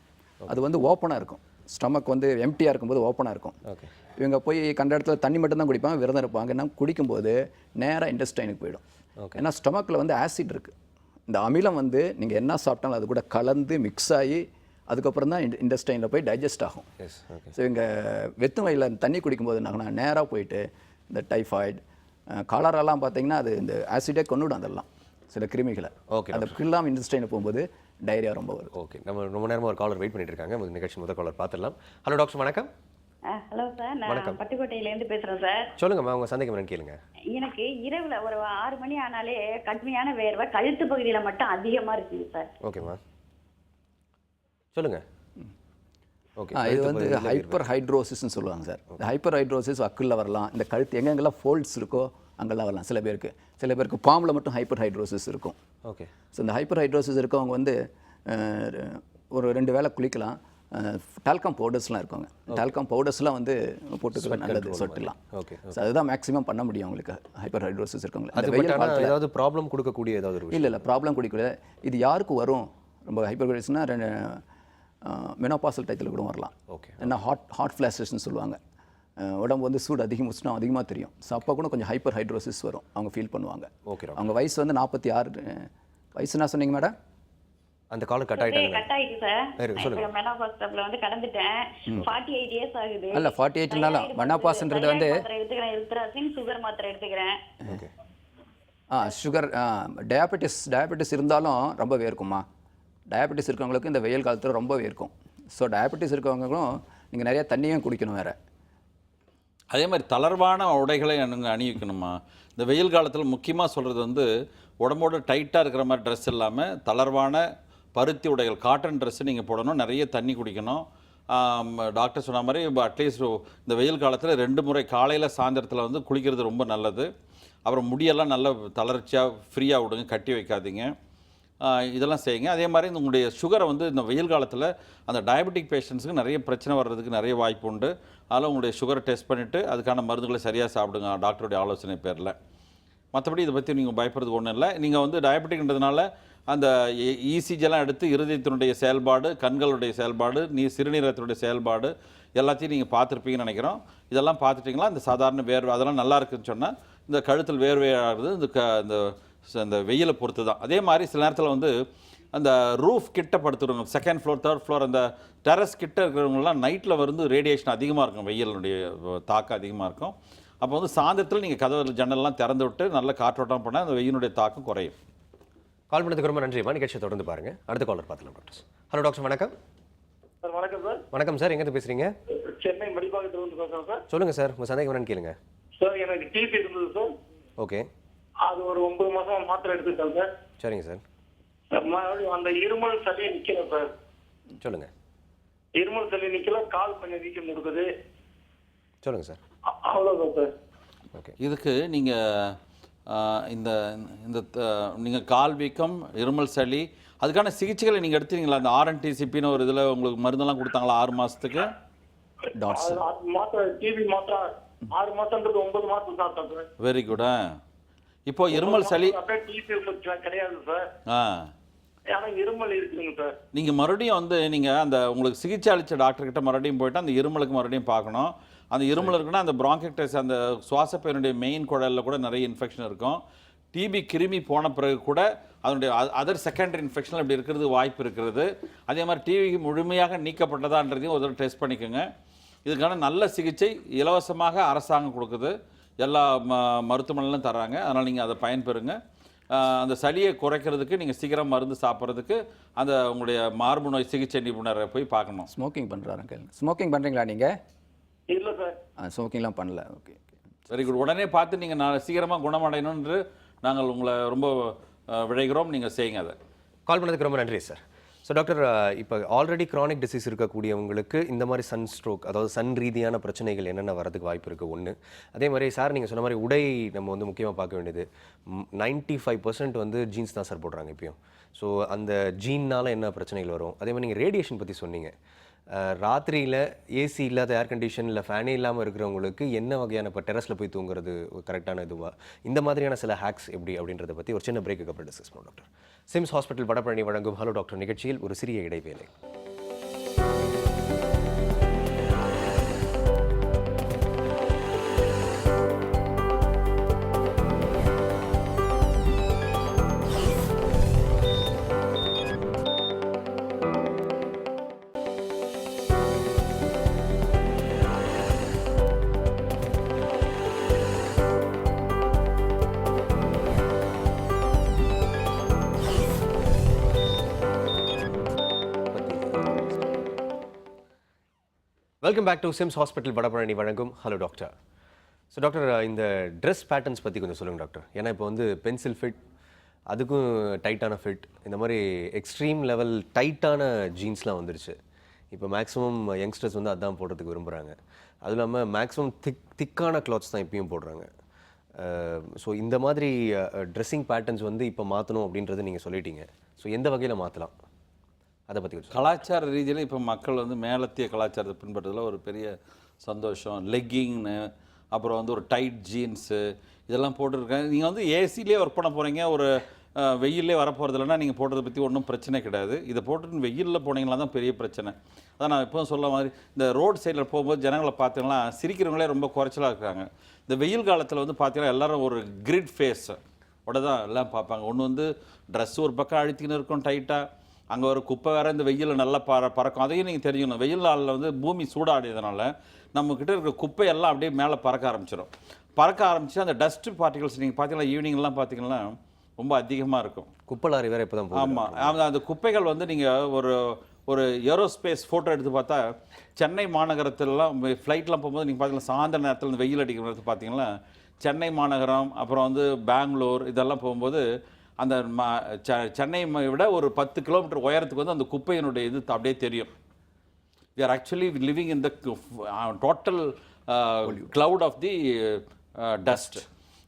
அது வந்து ஓப்பனாக இருக்கும். ஸ்டமக் வந்து எம்டியாக இருக்கும்போது ஓப்பனாக இருக்கும். ஓகே. இவங்க போய் கண்ட இடத்துல தண்ணி மட்டும்தான் குடிப்பாங்க, விரதம் இருப்பாங்க. ஏன்னா குடிக்கும்போது நேராக இன்டெஸ்டைனுக்கு போயிடும். ஏன்னா ஸ்டமக்கில் வந்து ஆசிட் இருக்குது. இந்த அமிலம் வந்து நீங்கள் என்ன சாப்பிட்டாலும் அது கூட கலந்து மிக்ஸ் ஆகி அதுக்கப்புறம் தான் இன்டெஸ்டைனில் போய் டைஜஸ்ட் ஆகும். ஸோ இங்கே வெத்து வயலில் தண்ணி குடிக்கும்போது என்னாகனா நேராக போயிட்டு இந்த டைஃபாய்டு, காலரெல்லாம் பார்த்தீங்கன்னா அது இந்த ஆசிடே கொண்டுவிடும். அதெல்லாம் சில கிருமிகளை. ஓகே. அந்த கில்லாம இன்டெஸ்டைன் போகும்போது டயரியா ரொம்ப வரும். ஓகே, நம்ம ரொம்ப நேரமாக ஒரு காலர் வெயிட் பண்ணிட்டு இருக்காங்க. நிகழ்ச்சி முதல் காலர் பார்த்துடலாம். ஹலோ டாக்டர், வணக்கம். ஹலோ சார், நான் பட்டுக்கோட்டையிலேருந்து பேசுகிறேன் சார். சொல்லுங்கம்மா, உங்கள் சந்தேகம் என்னன்னு கேளுங்க. எனக்கு இரவில் ஒரு 6 மணி ஆனாலே கடுமையான வேர்வை கழுத்து பகுதியில் மட்டும் அதிகமாக இருக்குங்க சார். ஓகேம்மா, சொல்லுங்க. ஓகே, இது வந்து ஹைப்பர் ஹைட்ரோசிஸ்ன்னு சொல்லுவாங்க சார். இந்த ஹைப்பர் ஹைட்ரோசிஸ் அக்கிளில் வரலாம், இந்த கழுத்து எங்கெங்கெல்லாம் ஃபோல்ட்ஸ் இருக்கோ அங்கெல்லாம் வரலாம். சில பேருக்கு பாம்பில் மட்டும் ஹைப்பர் ஹைட்ரோசிஸ் இருக்கும். ஓகே. ஸோ இந்த ஹைப்பர் ஹைட்ரோசிஸ் இருக்கவங்க வந்து ஒரு 2 வேளை குளிக்கலாம். டால்கம் பவுடர்ஸ்லாம் இருக்குங்க. டால்கம் பவுடர்ஸ்லாம் வந்து போட்டுக்கலாம், நல்லது, சொட்டலாம். ஓகே. ஸோ அதுதான் மேக்ஸிமம் பண்ண முடியும் அவங்களுக்கு ஹைப்பர் ஹைட்ரோசிஸ் இருக்கவங்க. அது வெயில் காலத்தில் ஏதாவது ப்ராப்ளம் கொடுக்கக்கூடிய ஏதாவது ஒரு இல்லை ப்ராப்ளம் கொடுக்கல. இது யாருக்கு வரும்? ரொம்ப ஹைப்பர் ஹைட்ரோசிஸ்னா மெனோபாசல் டயத்தில் கூட வரலாம். ஓகே. ஏன்னா ஹாட் ஃப்ளாஷஸ்ன்னு சொல்லுவாங்க. உடம்பு வந்து சூடு உஷ்ணம் அதிகமாக தெரியும். ஸோ அப்போ கூட கொஞ்சம் ஹைப்பர் ஹைட்ரோசிஸ் வரும், அவங்க ஃபீல் பண்ணுவாங்க. ஓகே. அவங்க வயசு வந்து 46 வயசுனா சொன்னீங்க மேடம்? அந்த காலம் கட் ஆயிட்டாங்க. கட் ஆயிடுச்சு சார். சொல்லுங்க. இப்போ மெனோபாஸ்ல வந்து கடந்துட்டேன். 48 இயர்ஸ் ஆகுது. அல்ல 48னால மெனோபாஸ்ன்றது வந்து எடுத்துக்கிறேன், எல்ட்ராசின் சுகர் மாத்திரை எடுத்துக்கிறேன். ஓகே. சுகர் டயபெட்டிஸ் இருந்தாலும் ரொம்ப வேர்க்குமா. டயபெட்டிஸ் இருக்கவங்களுக்கு இந்த வெயில் காலத்தில் ரொம்ப வேர்க்கும். ஸோ டயபெட்டிஸ் இருக்கவங்களும் நீங்கள் நிறைய தண்ணியும் குடிக்கணும் வேறு. அதே மாதிரி தளர்வான உடைகளை அணிவிக்கணுமா. இந்த வெயில் காலத்தில் முக்கியமாக சொல்கிறது வந்து உடம்போட டைட்டாக இருக்கிற மாதிரி ட்ரெஸ் இல்லாமல் தளர்வான பருத்தி உடைகள், காட்டன் ட்ரெஸ்ஸு நீங்கள் போடணும். நிறைய தண்ணி குடிக்கணும். டாக்டர் சொன்ன மாதிரி அட்லீஸ்ட் இந்த வெயில் காலத்தில் 2 முறை காலையில் சாயந்தரத்தில் வந்து குளிக்கிறது ரொம்ப நல்லது. அப்புறம் முடியெல்லாம் நல்லா தளர்ச்சியாக ஃப்ரீயாக விடுங்க, கட்டி வைக்காதீங்க. இதெல்லாம் செய்யுங்க. அதே மாதிரி உங்களுடைய சுகரை வந்து இந்த வெயில் காலத்தில் அந்த டயபெட்டிக் பேஷண்ட்ஸுக்கு நிறைய பிரச்சனை வர்றதுக்கு நிறைய வாய்ப்பு உண்டு. அதனால் உங்களுடைய சுகரை டெஸ்ட் பண்ணிவிட்டு அதுக்கான மருந்துகளை சரியாக சாப்பிடுங்க டாக்டருடைய ஆலோசனை பேரில். மற்றபடி இதை பற்றி நீங்கள் பயப்படுறதுக்கு ஒன்றும் இல்லை. நீங்கள் வந்து டயபெட்டிக்ன்றதுனால அந்த இசிஜிலாம் எடுத்து இருதயத்தினுடைய செயல்பாடு, கண்களுடைய செயல்பாடு, சிறுநீரகத்தினுடைய செயல்பாடு எல்லாத்தையும் நீங்கள் பார்த்துருப்பீங்கன்னு நினைக்கிறோம். இதெல்லாம் பார்த்துட்டிங்களா? இந்த சாதாரண வேர்வை அதெல்லாம் நல்லா இருக்குதுன்னு சொன்னால் இந்த கழுத்தில் வேர்வையாகிறது இந்த வெயிலை பொறுத்து தான். அதே மாதிரி சில நேரத்தில் வந்து அந்த ரூஃப் கிட்ட படுத்துருவாங்க, 2nd ஃப்ளோர் 3rd ஃப்ளோர் அந்த டெரஸ் கிட்ட இருக்கிறவங்கலாம் நைட்டில் வந்து ரேடியேஷன் அதிகமாக இருக்கும், வெயிலுடைய தாக்கம் அதிகமாக இருக்கும். அப்போ வந்து சாயந்தரத்தில் நீங்கள் கதவு ஜன்னல்லாம் திறந்து விட்டு நல்ல காற்றோட்டம் பண்ணால் அந்த வெயிலுடைய தாக்கம் குறையும். கால் பண்ணதுக்கு ரொம்ப நன்றிமா. நிகழ்ச்சியை தொடர்ந்து பாருங்க. அடுத்த காலர் பார்க்கலாம் டாக்டர். ஹலோ டாக்டர், வணக்கம். சார் வணக்கம் சார். வணக்கம் சார், எங்கேருந்து பேசுறீங்க? சென்னை மடிப்பாக்கத்திலிருந்து பேசுகிறேன் சார். சொல்லுங்க சார், உங்கள் சந்தேகம் என்னன்னு கேளுங்க. சார் எனக்கு டிபி இருந்தது சார். ஓகே. அது ஒரு 9 மாதம் மாத்திரை எடுத்துட்டேன் சார். சரிங்க சார். மறுபடியும் அந்த இருமல் சளி நிற்கல சார். சொல்லுங்க. இருமல் சளி நிற்கல, கால் கொஞ்சம் வீக்கம் இருக்குது. சொல்லுங்க சார். அவ்வளோதான் சார். ஓகே. இதுக்கு நீங்கள் இந்த இந்த நீங்கள் கால் வீக்கம், இருமல் சளி அதுக்கான சிகிச்சைகளை நீங்கள் எடுத்தீங்களா? அந்த RNTCPன்னு ஒரு இதில் உங்களுக்கு மருந்தெல்லாம் கொடுத்தாங்களா 6 மாதத்துக்கு? மாத்திரை டிபி மாத்திரை 6 மாதம்ன்றது 9 மாதம் சாப்பிட்டேன் சார். Very good. இப்போ இருமல் சளி டிபி கிடையாது சார். ஆனால் இருமல் இருக்குங்க சார். நீங்கள் மறுபடியும் வந்து நீங்கள் அந்த உங்களுக்கு சிகிச்சை அளித்த டாக்டர்கிட்ட மறுபடியும் போய்ட்டு அந்த இருமலுக்கு மறுபடியும் பார்க்கணும். அந்த இருமல் இருக்குன்னா அந்த bronchitis அந்த சுவாசப்பையினுடைய மெயின் குடலில் கூட நிறைய இன்ஃபெக்ஷன் இருக்கும். டிபி கிருமி போன பிறகு கூட அதனுடைய அதர் செகண்டரி இன்ஃபெக்ஷன் அப்படி இருக்கிறது வாய்ப்பு இருக்கிறது. அதே மாதிரி டிவி முழுமையாக நீக்கப்பட்டதான்றதையும் ஒரு தடவை டெஸ்ட் பண்ணிக்கோங்க. இதுக்கான நல்ல சிகிச்சை இலவசமாக அரசாங்கம் கொடுக்குது, எல்லா மருத்துவமனையிலும் தராங்க. அதனால் நீங்கள் அதை பயன்பெறுங்க. அந்த சளியை குறைக்கிறதுக்கு நீங்கள் சீக்கிரம் மருந்து சாப்பிட்றதுக்கு அந்த உங்களுடைய மார்பு நோய் சிகிச்சை நிபுணரை போய் பார்க்கணும். ஸ்மோக்கிங் பண்ணுறாங்க. ஸ்மோக்கிங் பண்ணுறீங்களா நீங்கள்? இல்லை சார். ஸ்மோக்கிங்லாம் பண்ணல. ஓகே. Very good. உடனே பார்த்து நீங்கள் சீக்கிரமாக குணமடையணும்னு நாங்கள் உங்களை ரொம்ப விழைகிறோம். நீங்கள் செய்யுங்க அதை. கால் பண்ணதுக்கு ரொம்ப நன்றி சார். ஸோ டாக்டர், இப்போ ஆல்ரெடி க்ரானிக் டிசீஸ் இருக்கக்கூடியவங்களுக்கு இந்த மாதிரி சன் ஸ்ட்ரோக், அதாவது சன் ரீதியான பிரச்சனைகள் என்னென்ன வரதுக்கு வாய்ப்பு இருக்குது ஒன்று. அதே மாதிரி சார் நீங்கள் சொன்ன மாதிரி உடை நம்ம வந்து முக்கியமாக பார்க்க வேண்டியது. 95% வந்து ஜீன்ஸ் தான் சார் போடுறாங்க இப்பயும். ஸோ அந்த ஜீன்னால் என்ன பிரச்சனைகள் வரும். அதே மாதிரி நீங்கள் ரேடியேஷன் பற்றி சொன்னீங்க. ராத்திரியில் ஏசி இல்லாத, ஏர் கண்டிஷன் இல்லை ஃபேனே இல்லாமல் இருக்கிறவங்களுக்கு என்ன வகையான இப்போ டெரஸில் போய் தூங்குறது கரெக்டான இதுவா, இந்த மாதிரியான சில ஹேக்ஸ் எப்படி அப்படின்றத பற்றி ஒரு சின்ன பிரேக்கு அப்புறம் டிஸ்கஸ் பண்ணுவோம் டாக்டர். சிம்ஸ் ஹாஸ்பிட்டல் வடபழனி வழங்கும் ஹலோ டாக்டர் நிகழ்ச்சியில் ஒரு சிறிய இடைவேளை. Welcome back to SIMS hospital Vadapalani வழங்கும் ஹலோ டாக்டர். ஸோ டாக்டர், இந்த ட்ரெஸ் பேட்டர்ன்ஸ் பற்றி கொஞ்சம் சொல்லுங்கள் டாக்டர். ஏன்னா இப்போ வந்து பென்சில் ஃபிட், அதுக்கும் டைட்டான ஃபிட், இந்த மாதிரி எக்ஸ்ட்ரீம் லெவல் டைட்டான ஜீன்ஸ்லாம் வந்துருச்சு. இப்போ மேக்ஸிமம் யங்ஸ்டர்ஸ் வந்து அதான் போடுறதுக்கு விரும்புகிறாங்க. அதுவும் இல்லாமல் மேக்ஸிமம் திக்கான கிளாத்ஸ் தான் இப்பயும் போடுறாங்க. ஸோ இந்த மாதிரி ட்ரெஸ்ஸிங் பேட்டர்ன்ஸ் வந்து இப்போ மாற்றணும் அப்படின்றத நீங்கள் சொல்லிட்டீங்க. ஸோ எந்த வகையில் மாற்றலாம், அதை பற்றி கொஞ்சம் கலாச்சார ரீதியில் இப்போ மக்கள் வந்து மேலத்திய கலாச்சாரத்தை பின்பற்றதுல ஒரு பெரிய சந்தோஷம். லெக்கிங்னு, அப்புறம் வந்து ஒரு டைட் ஜீன்ஸு இதெல்லாம் போட்டுருக்காங்க. நீங்கள் வந்து ஏசிலே ஒர்க் பண்ண போகிறீங்க, ஒரு வெயிலே வரப்போகிறது இல்லைன்னா நீங்கள் போடுறதை பற்றி ஒன்றும் பிரச்சனை கிடையாது. இதை போட்டுட்டு வெயிலில் போனீங்களா தான் பெரிய பிரச்சனை. அதான் நான் எப்போவும் சொல்ல மாதிரி, இந்த ரோட் சைடில் போகும்போது ஜனங்களை பார்த்தீங்கன்னா சிரிக்கிறவங்களே ரொம்ப குறைச்சலாக இருக்காங்க. இந்த வெயில் காலத்தில் வந்து பார்த்தீங்கன்னா எல்லோரும் ஒரு கிரிட் ஃபேஸ் உட தான் எல்லாம் பார்ப்பாங்க. ஒன்று வந்து ட்ரெஸ் ஒரு பக்கம் அழுத்தின்னு இருக்கும் டைட்டாக, அங்கே ஒரு குப்பை வேறு இந்த வெயிலில் நல்லா பறக்கும். அதையும் நீங்கள் தெரிஞ்சுக்கணும். வெயில் நாளில் வந்து பூமி சூடாடியதுனால நம்மக்கிட்ட இருக்கிற குப்பையெல்லாம் அப்படியே மேலே பறக்க ஆரம்பிச்சு அந்த டஸ்ட் பார்ட்டிகல்ஸ் நீங்கள் பார்த்தீங்கன்னா ஈவினிங்லாம் பார்த்தீங்கன்னா ரொம்ப அதிகமாக இருக்கும். குப்பை லாரி வேறு இப்போ தான். ஆமாம், அந்த குப்பைகள் வந்து நீங்கள் ஒரு ஏரோஸ்பேஸ் ஃபோட்டோ எடுத்து பார்த்தா சென்னை மாநகரத்திலலாம் ஃப்ளைட்லாம் போகும்போது நீங்கள் பார்த்தீங்கன்னா சாயந்தர நேரத்தில் இந்த வெயில் அடிக்கிற நேரத்தில் பார்த்தீங்கன்னா சென்னை மாநகரம், அப்புறம் வந்து பெங்களூர் இதெல்லாம் போகும்போது அந்த சென்னை விட ஒரு 10 கிலோமீட்டர் உயரத்துக்கு வந்து அந்த குப்பையினுடைய இது அப்படியே தெரியும். we are actually living in the total cloud of the dust.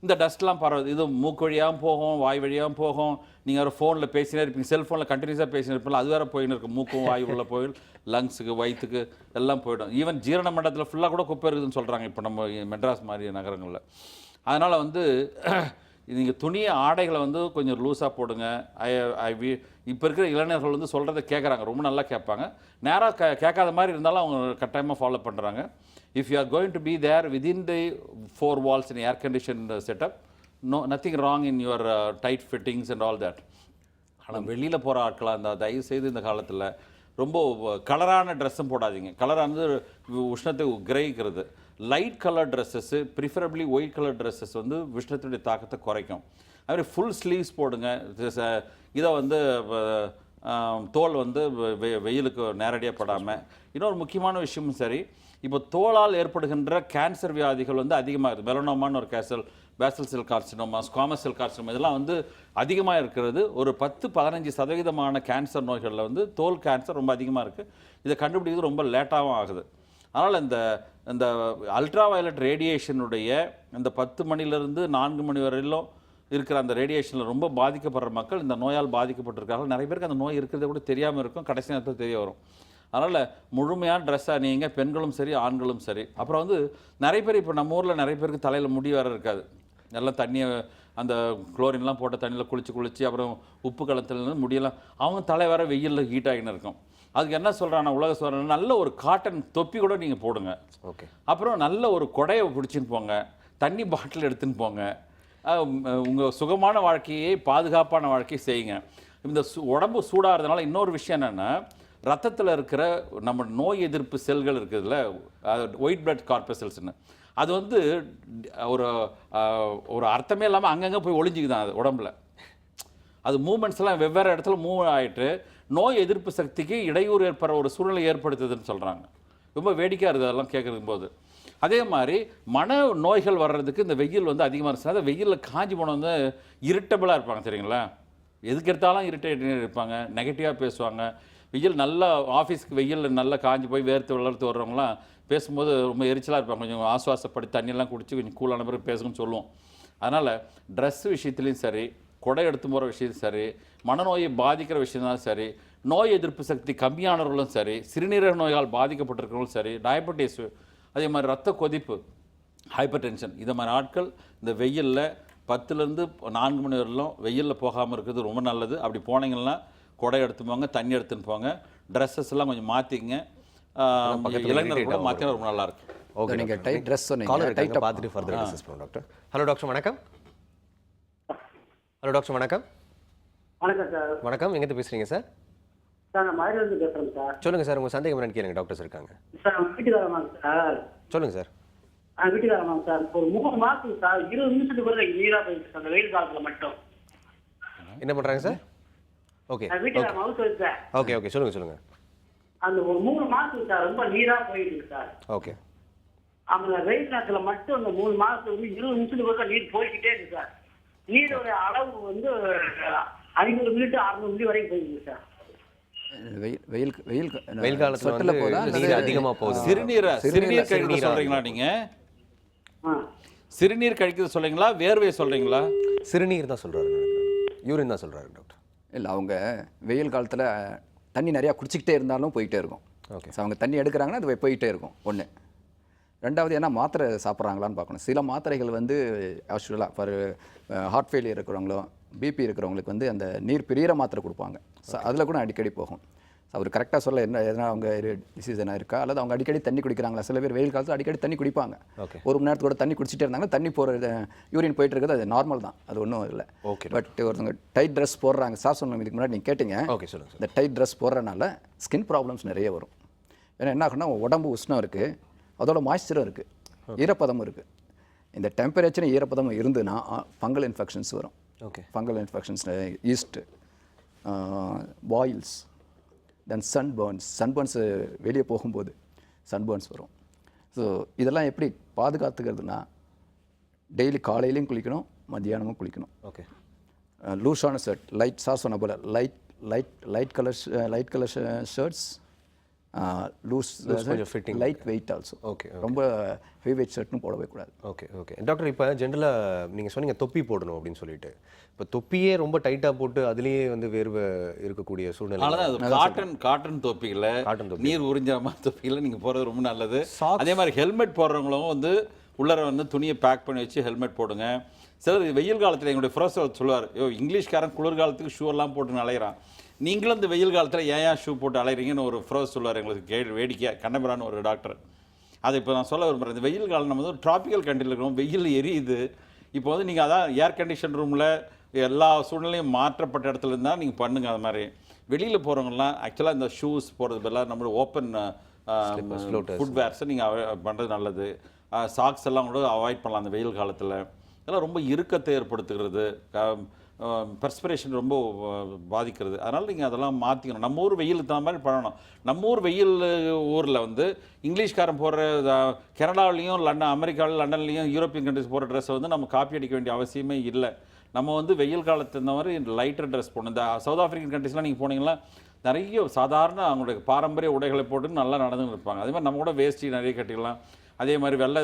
இந்த டஸ்ட்லாம் பரவாது. இது மூக்கு வழியாகவும் போகும், வாய் வழியாகவும் போகும். நீங்கள் ஒரு ஃபோனில் பேசினே இருப்பீங்க, செல்ஃபோனில் கண்டினியூஸாக பேசினே இருப்பீங்க, அது வேறு போயின்னு இருக்கும். மூக்கும் வாய் உள்ள போய் லங்ஸுக்கு, வயிற்றுக்கு எல்லாம் போயிடும். ஈவன் ஜீரண மண்டலத்தில் ஃபுல்லாக கூட குப்பை இருக்குதுன்னு சொல்கிறாங்க இப்போ நம்ம மெட்ராஸ் மாதிரி நகரங்களில். அதனால் வந்து நீங்கள் துணியை ஆடைகளை வந்து கொஞ்சம் லூஸாக போடுங்க. இப்போ இருக்கிற இளைஞர்கள் வந்து சொல்கிறத கேட்குறாங்க, ரொம்ப நல்லா கேட்பாங்க. நேராக கேட்காத மாதிரி இருந்தாலும் அவங்க கட்டாயமாக ஃபாலோ பண்ணுறாங்க. If you are going to be there within the 4 walls in air conditioned setup, nothing wrong in your tight fittings and all that. ஆனால் வெளியில் போகிற ஆட்களாக இருந்தால் தயவு செய்து இந்த காலத்தில் ரொம்ப கலரான ட்ரெஸ்ஸும் போடாதீங்க. கலரானது உஷ்ணத்தை கிரகிக்கிறது. Light colour dresses, preferably white colour dresses வந்து உஷ்ணத்துடைய தாக்கத்தை குறைக்கும். அதுமாதிரி ஃபுல் ஸ்லீவ்ஸ் போடுங்க. இதை வந்து தோல் வந்து வெயிலுக்கு நேரடியாக படாமல். இன்னொரு முக்கியமான விஷயமும் சரி, இப்போ தோலால் ஏற்படுகின்ற கேன்சர் வியாதிகள் வந்து அதிகமாக இருக்குது. மெலனோமான்னு ஒரு basal cell carcinoma, squamous cell carcinoma இதெல்லாம் வந்து அதிகமாக இருக்கிறது. ஒரு 10-15% கேன்சர் நோய்களில் வந்து தோல் கேன்சர் ரொம்ப அதிகமாக இருக்குது. இதை கண்டுபிடிக்கிறது ரொம்ப லேட்டாகவும் ஆகுது. அதனால் இந்த அல்ட்ரா வயலட் ரேடியேஷனுடைய இந்த 10 மணிலேருந்து 4 மணி வரையிலும் இருக்கிற அந்த ரேடியேஷனில் ரொம்ப பாதிக்கப்படுற மக்கள் இந்த நோயால் பாதிக்கப்பட்டிருக்காங்க. நிறைய பேருக்கு அந்த நோய் இருக்கிறத கூட தெரியாமல் இருக்கும், கடைசி நேரத்தில் தெரிய வரும். அதனால் முழுமையான ட்ரெஸ்ஸாக நீங்கள் பெண்களும் சரி ஆண்களும் சரி. அப்புறம் வந்து நிறைய பேர் இப்போ நம்ம ஊரில் நிறைய பேருக்கு தலையில் முடி வேறு இருக்காது. எல்லாம் தண்ணியை அந்த குளோரின்லாம் போட்ட தண்ணியில் குளித்து அப்புறம் உப்பு கலத்துல முடியெல்லாம் அவங்க தலை வேறு வெயிலில் ஹீட் ஆகின்னு இருக்கும். அதுக்கு என்ன சொல்கிறாங்க உலக சொல்கிறாங்க, நல்ல ஒரு காட்டன் தொப்பி கூட நீங்கள் போடுங்க. ஓகே. அப்புறம் நல்ல ஒரு கொடையை பிடிச்சின்னு போங்க, தண்ணி பாட்டில் எடுத்துன்னு போங்க. உங்கள் சுகமான வாழ்க்கையை, பாதுகாப்பான வாழ்க்கையை செய்யுங்க. இந்த உடம்பு சூடாகிறதுனால இன்னொரு விஷயம் என்னென்னா, ரத்தத்தில் இருக்கிற நம்ம நோய் எதிர்ப்பு செல்கள் இருக்குதுல்ல, ஒயிட் பிளட் கார்பசல்ஸ்னு, அது வந்து ஒரு அர்த்தமே இல்லாமல் அங்கங்கே போய் ஒளிஞ்சிக்குதான் அது உடம்புல. அது மூமெண்ட்ஸ்லாம் வெவ்வேறு இடத்துல மூவ் ஆகிட்டு நோய் எதிர்ப்பு சக்திக்கு இடையூறு ஏற்படுற ஒரு சூழ்நிலை ஏற்படுத்துதுன்னு சொல்கிறாங்க. ரொம்ப வேடிக்கையாக இருக்குது அதெல்லாம் கேட்குறதும் போது. அதே மாதிரி மன நோய்கள் வர்றதுக்கு இந்த வெயில் வந்து அதிகமாக இருந்துச்சுன்னா, அந்த வெயிலில் காஞ்சி போன வந்து இரிட்டபிளாக இருப்பாங்க தெரியுங்களா. எதுக்கு எடுத்தாலும் இரிட்டேட்டிங் இருப்பாங்க, நெகட்டிவாக பேசுவாங்க. வெயில் நல்லா ஆஃபீஸ்க்கு வெயிலில் நல்லா காஞ்சி போய் வேர்த்து வளர்த்து வர்றவங்களாம் பேசும்போது ரொம்ப எரிச்சலாக இருப்பாங்க. கொஞ்சம் ஆசுவாசப்படி தண்ணியெல்லாம் குடித்து கொஞ்சம் கூலான பிறகு பேசணும்னு சொல்லுவோம். அதனால் ட்ரெஸ் விஷயத்துலையும் சரி, கொடை எடுத்து போகிற விஷயம் சரி, மனநோயை பாதிக்கிற விஷயம்தான் சரி, நோய் எதிர்ப்பு சக்தி கம்மியானவர்களும் சரி, சிறுநீரக நோயால் பாதிக்கப்பட்டிருக்கிறவங்களும் சரி, டயபெட்டிஸ், அதே மாதிரி ரத்த கொதிப்பு, ஹைப்பர் டென்ஷன், இதை மாதிரி ஆட்கள் இந்த வெயிலில் 10லேருந்து 4 மணி வரலும் வெயிலில் போகாமல் இருக்கிறது ரொம்ப நல்லது. அப்படி போனீங்கன்னா கொடை எடுத்து போங்க, தண்ணி எடுத்துன்னு போங்க, ட்ரெஸ்ஸஸ் எல்லாம் கொஞ்சம் மாற்றிங்க. இளைஞர்கள் கூட மாற்றினா ரொம்ப நல்லாயிருக்கும். ஓகே, நீங்கள் டைட் ட்ரெஸ் சொன்னீங்க, டைட்டாக பார்த்துட்டு ஃபர்தர் டிஸ்கஸ் பண்ணுவோம் டாக்டர். ஹலோ டாக்டர் வணக்கம். ஹலோ டாக்டர் வணக்கம். வணக்கம் சார். வணக்கம், எங்கே பேசுகிறீங்க சார்? சார் நான் மதுரையிலிருந்து பேசுகிறேன் சார். சொல்லுங்கள் சார், உங்கள் சந்தேகம் என்னன்னு கேளுங்க, டாக்டர்ஸ் இருக்காங்க. சார் வீட்டுக்காரமாங்க சார். சொல்லுங்கள் சார். வீட்டுக்காரமாங்க சார். ஒரு 3 மாதம் சார் 20 நிமிஷத்துக்கு பிறகு நீராக போயிடுச்சு சார், அந்த வெயில் காலத்தில் மட்டும். என்ன பண்ணுறாங்க சார்? ஓகே வீட்டுக்காரமா ஹவுஸ் ஒய்ஃப் சார். ஓகே சொல்லுங்கள். அந்த ஒரு 3 மாசத்துக்கு சார் ரொம்ப நீரா போயிருக்கு சார். ஓகே. அந்த வெயில் நேரத்துல மட்டும் அந்த 3 மாசத்துக்கு 20 நிமிஷத்துக்கு ஒருக்கா நீர் போய்கிட்டே இருக்கு சார். நீரோட அளவு வந்து 500 மில்லி 600 மில்லி வரைக்கும் போயிருக்கு சார். வெயில் காலத்துல சொட்டுல போதா வந்து நீர் அதிகமா போகுது. சிறுநீர் கழிக்கிறது சொல்றீங்களா நீங்க? சிறுநீர் கழிக்கிறது சொல்றீங்களா, வேர்வை சொல்றீங்களா? சிறுநீர் தான் சொல்றாரு, யூரின் தான் சொல்றாரு டாக்டர். இல்லை, அவங்க வெயில் காலத்தில் தண்ணி நிறையா குடிச்சிக்கிட்டே இருந்தாலும் போயிட்டே இருக்கும். ஓகே. ஸோ அவங்க தண்ணி எடுக்கிறாங்கன்னா அது போயிட்டே இருக்கும் ஒன்று. ரெண்டாவது ஏன்னா மாத்திரை சாப்பிட்றாங்களான்னு பார்க்கணும். சில மாத்திரைகள் வந்து ஆக்சுவலாக ஃபார் ஹார்ட் ஃபெயிலியர் இருக்கிறவங்களோ பிபி இருக்கிறவங்களுக்கு வந்து அந்த நீர் பிரியிற மாத்திரை கொடுப்பாங்க. ஸோ அதில் கூட அடிக்கடி போகும். அவர் கரெக்டாக சொல்ல என்ன எதனா அவங்க டிசீஸ் என்ன இருக்கா, அல்லது அவங்க அடிக்கடி தண்ணி குடிக்கிறாங்களா. சில பேர் வெயில் காலத்தில் அடிக்கடி தண்ணி குடிப்பாங்க. ஒரு மணி நேரத்தோட தண்ணி குடிச்சிட்டே இருந்தாங்கன்னா தண்ணி போகிற யூரின் போயிட்டு இருக்குது, அது நார்மல் தான், அது ஒன்றும் இல்லை. ஓகே. பட் ஒருத்தவங்க டைட் ட்ரெஸ் போடுறாங்க, சார் சொன்ன இதுக்கு முன்னாடி நீங்கள் கேட்டிங்க. ஓகே, சொல்லுங்கள். இந்த டைட் ட்ரெஸ் போடுறதுனால ஸ்கின் ப்ராப்ளம்ஸ் நிறைய வரும். ஏன்னா என்ன ஆகுன்னா உடம்பு உஷ்ணம் இருக்குது, அதோட மாய்ஸ்சரும் இருக்குது, ஈரப்பதமும் இருக்குது. இந்த டெம்பரேச்சரும் ஈரப்பதமும் இருந்துன்னா ஃபங்கல் இன்ஃபெக்ஷன்ஸ் வரும். Okay. Fungal infections, yeast, boils, then sunburns வெளியே போகும்போது சன்பர்ன்ஸ் வரும். ஸோ இதெல்லாம் எப்படி பாதுகாத்துக்கிறதுனா டெய்லி காலையிலையும் குளிக்கணும், மத்தியானமும் குளிக்கணும். ஓகே. லூஸான ஷர்ட், லைட் சார் சொன்ன போல் light colour shirts, loose fitting. Light weight also. Okay. ரொம்ப ஹெவி வெயிட் ஷர்ட்னு போடவே கூடாது. ஓகே. ஓகே டாக்டர், இப்போ ஜென்ரலாக நீங்கள் சொன்னீங்க தொப்பி போடணும் அப்படின்னு சொல்லிட்டு. இப்போ தொப்பியே ரொம்ப டைட்டாக போட்டு அதுலேயே வந்து வேர்வை இருக்கக்கூடிய சூழ்நிலை. அதனால் காட்டன் தொப்பிகளை, நீர் உறிஞ்சிற மாதிரி தொப்பிகளை நீங்கள் போகிறது ரொம்ப நல்லது. அதே மாதிரி ஹெல்மெட் போடுறவங்களும் வந்து உள்ளர வந்து துணியை பேக் பண்ணி வச்சு ஹெல்மெட் போடுங்க. சிலர் வெயில் காலத்தில் எங்களுடைய ப்ரொஃபஸர் சொல்லுவார், இங்கிலீஷ்காரன் குளிர்காலத்துக்கு ஷூ எல்லாம் போட்டு அலையிறான், நீங்களும் இந்த வெயில் காலத்தில் ஏன் ஷூ போட்டு அலைகிறீங்கன்னு ஒரு ப்ரொஃபஸர் சொல்லுவார் எங்களுக்கு வேடிக்கையாக. கண்ணபிரான்னு ஒரு டாக்டர். அதை இப்போ நான் சொல்ல விரும்புகிறேன். இந்த வெயில் காலம் நம்ம வந்து ட்ராபிக்கல் கண்ட்ரியில் இருக்கிறோம், வெயில் எரியுது. இப்போ வந்து நீங்கள் அதான் ஏர் கண்டிஷன் ரூமில் எல்லா சூழ்நிலையும் மாற்றப்பட்ட இடத்துல இருந்தால் நீங்கள் பண்ணுங்கள். அது மாதிரி வெளியில் போகிறவங்கலாம் ஆக்சுவலாக இந்த ஷூஸ் போடுறது பதிலாக நம்மளோட ஓப்பன் ஃபுட்வேர்ஸை நீங்கள் பண்ணுறது நல்லது. சாக்ஸ் எல்லாம் கூட அவாய்ட் பண்ணலாம் அந்த வெயில் காலத்தில். இதெல்லாம் ரொம்ப இறுக்கத்தை ஏற்படுத்துகிறது, பெர்ஸ்பிரேஷன் ரொம்ப பாதிக்கிறது. அதனால் நீங்கள் அதெல்லாம் மாற்றிக்கணும். நம்ம ஊர் வெயிலுக்கு தகுந்த மாதிரி பண்ணணும். நம்ம ஊர் வெயில் ஊரில் வந்து இங்கிலீஷ்காரன் போடுற கனடாவிலையும் அமெரிக்காவிலும் லண்டன்லேயும் யூரோப்பியன் கண்ட்ரிஸ் போடுற ட்ரெஸ்ஸை வந்து நம்ம காப்பி அடிக்க வேண்டிய அவசியமே இல்லை. நம்ம வந்து வெயில் காலத்து இந்த மாதிரி லைட்டர் ட்ரெஸ் போடணும். இந்த சவுத் ஆஃப்ரிக்கன் கண்ட்ரிஸ்லாம் நீங்கள் போனீங்கன்னா நிறைய சாதாரண அவங்களுடைய பாரம்பரிய உடைகளை போட்டு நல்லா நடந்துன்னு இருப்பாங்க. அதே மாதிரி நம்ம கூட வேஷ்டி நிறைய கட்டிக்கலாம், அதே மாதிரி வெள்ளை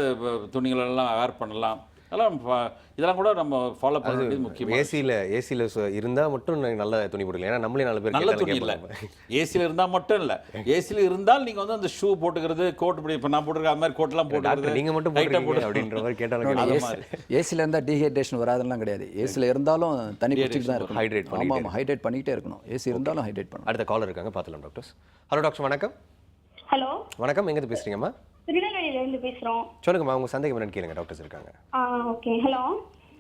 துணிகளெல்லாம் வேர் பண்ணலாம். இதெல்லாம் கூட நம்ம ஃபாலோ பண்ணுறது முக்கியம். ஏசியில் இருந்தால் மட்டும் நல்ல துணி போடலாம். ஏன்னா நம்மளே 4 பேர் நல்ல துணி இல்லை, ஏசியில் இருந்தால் மட்டும் இல்லை, ஏசியில் இருந்தால் நீங்கள் வந்து அந்த ஷூ போட்டுக்கிறது, கோட் இப்படி இப்போ நான் போட்டுருக்க மாதிரி கோட்லாம் போட்டுக்கிறது நீங்கள் மட்டும் போட்டு அப்படின்ற மாதிரி கேட்டாலும் ஏசியில் இருந்தால் டீஹைட்ரேஷன் வராதுலாம் கிடையாது. ஏசியில் இருந்தாலும் தண்ணி குடிச்சிட்டு தான் இருக்கும். ஆமாம், ஹைட்ரேட் பண்ணிக்கிட்டே இருக்கணும். ஏசி இருந்தாலும் ஹைட்ரேட் பண்ணணும். அடுத்த காலர் இருக்காங்க, பார்த்துலாம் டாக்டர்ஸ். ஹலோ டாக்டர், வணக்கம். ஹலோ வணக்கம், எங்கேருந்து பேசுறீங்கம்மா? திருநெல்வேலியில இருந்து பேசுறோம். சொல்லுங்கம்மா, உங்க சந்தேகம் என்னன்னு கேளுங்க, டாக்டர்ஸ் இருக்காங்க. ஓகே. ஹலோ,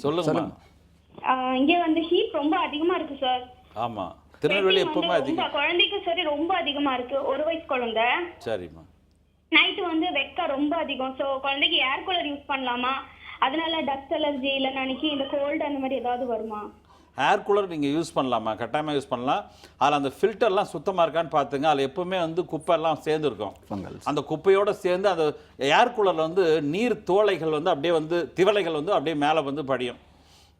சொல்லுங்க. இங்க வந்து ஹீட் ரொம்ப அதிகமா இருக்கு சார். ஆமா, திருநெல்வேலி எப்பவுமே அதிகம். குழந்தைக்கு சரி ரொம்ப அதிகமா இருக்கு, 1 வயசு குழந்தை. சரிம்மா. நைட் வந்து வெக்க ரொம்ப அதிகம். சோ குழந்தைக்கு ஏர் கூலர் யூஸ் பண்ணலாமா? அதனால டஸ்ட் அலர்ஜி இல்ல நாளைக்கு இந்த கோல்டு அந்த மாதிரி ஏதாவது வருமா? ஏர் கூலர் நீங்கள் யூஸ் பண்ணலாமா? கட்டாயமாக யூஸ் பண்ணலாம். அதில் அந்த ஃபில்டர்லாம் சுத்தமாக இருக்கான்னு பார்த்துங்க. அதில் எப்போவுமே வந்து குப்பையெல்லாம் சேர்ந்துருக்கும். அந்த குப்பையோடு சேர்ந்து அந்த ஏர் கூலரில் வந்து நீர் துவளைகள் வந்து அப்படியே வந்து திவளைகள் வந்து அப்படியே மேலே வந்து படியும்.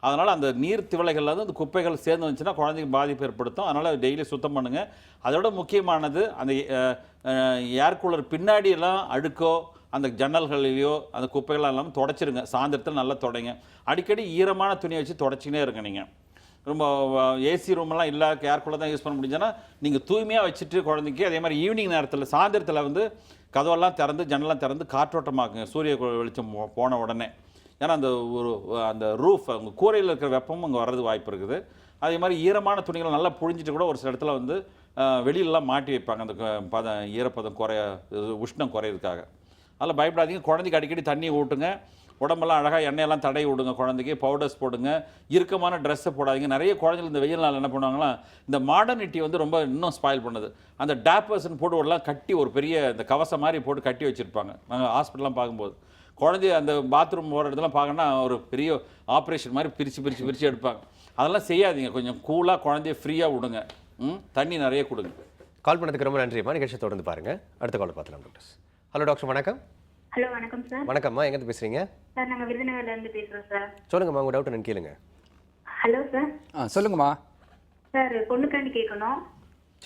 அதனால் அந்த நீர் திவளைகளில் வந்து அந்த குப்பைகள் சேர்ந்து வந்துச்சுன்னா குழந்தைக்கு பாதிப்பு ஏற்படுத்தும். அதனால் டெய்லி சுத்தம் பண்ணுங்கள். அதோட முக்கியமானது அந்த ஏர் கூலர் பின்னாடியெல்லாம் அழுக்கோ அந்த ஜன்னல்களையோ அந்த குப்பைகள்லாம் இல்லாமல் தொடச்சிருங்க. சாயந்தரத்தில் நல்லா தொடங்க. அடிக்கடி ஈரமான துணியை வச்சு தொடச்சினே இருங்க. நீங்கள் ரொம்ப ஏசி ரூமெல்லாம் இல்லை, ஏர் கூலர் தான் யூஸ் பண்ண முடிஞ்சுன்னா நீங்கள் தூய்மையாக வச்சுட்டு குழந்தைக்கு அதே மாதிரி ஈவினிங் நேரத்தில் சாயந்தரத்தில் வந்து கதவெல்லாம் திறந்து ஜன்னலாம் திறந்து காற்றோட்டமாக்குங்க சூரிய வெளிச்சம் போன உடனே. ஏன்னா அந்த ரூஃப் அவங்க கூரையில் இருக்கிற வெப்பமும் அங்கே வர்றது வாய்ப்பு இருக்குது. அதே மாதிரி ஈரமான துணிகளை நல்லா புழிஞ்சிட்டு கூட ஒரு சில இடத்துல வந்து வெளியிலலாம் மாட்டி வைப்பாங்க அந்த ஈரப்பதம் உஷ்ணம் குறையிறதுக்காக. அதில் பயப்படாதீங்க. குழந்தைக்கு அடிக்கடி தண்ணி ஊட்டுங்க. உடம்பெல்லாம் அழகாக எண்ணெயெல்லாம் தடவி விடுங்க. குழந்தைக்கு பவுடர்ஸ் போடுங்க. இறுக்கமான ட்ரெஸ்ஸை போடாதீங்க. நிறைய குழந்தைகள் இந்த வெயில் நாள் என்ன பண்ணுவாங்கன்னா இந்த மாடர்னிட்டி வந்து ரொம்ப இன்னும் ஸ்பாயில் பண்ணுது. அந்த டேப்பர்ஸ்ன்னு போட்டு விடலாம் கட்டி ஒரு பெரிய இந்த கவசம் மாதிரி போட்டு கட்டி வச்சுருப்பாங்க. நாங்கள் ஹாஸ்பிட்டல்லாம் பார்க்கும்போது குழந்தைய அந்த பாத்ரூம் போகிற இடத்துலாம் பார்க்கணுன்னா ஒரு பெரிய ஆப்ரேஷன் மாதிரி பிரித்து எடுப்பாங்க. அதெல்லாம் செய்யாதீங்க. கொஞ்சம் கூலாக குழந்தைய ஃப்ரீயாக விடுங்க. தண்ணி நிறைய கொடுங்க. கால் பண்ணதுக்கு ரொம்ப நன்றிம்மா. நிகழ்ச்சியை தொடர்ந்து பாருங்க. அடுத்த கால் பார்க்கலாம் டாக்டர்ஸ். ஹலோ டாக்டர் வணக்கம். ஹலோ வணக்கம் சார். வணக்கம்மா, எங்கேருந்து பேசுறீங்க? சார் நாங்கள் விருதுநகர்ல இருந்து பேசுறோம் சார். சொல்லுங்கம்மா, உங்க டவுட் என்னன்னு கேளுங்க. Hello sir. சொல்லுங்கம்மா. சார் பொண்ணுக்காண்டி கேட்கணும்.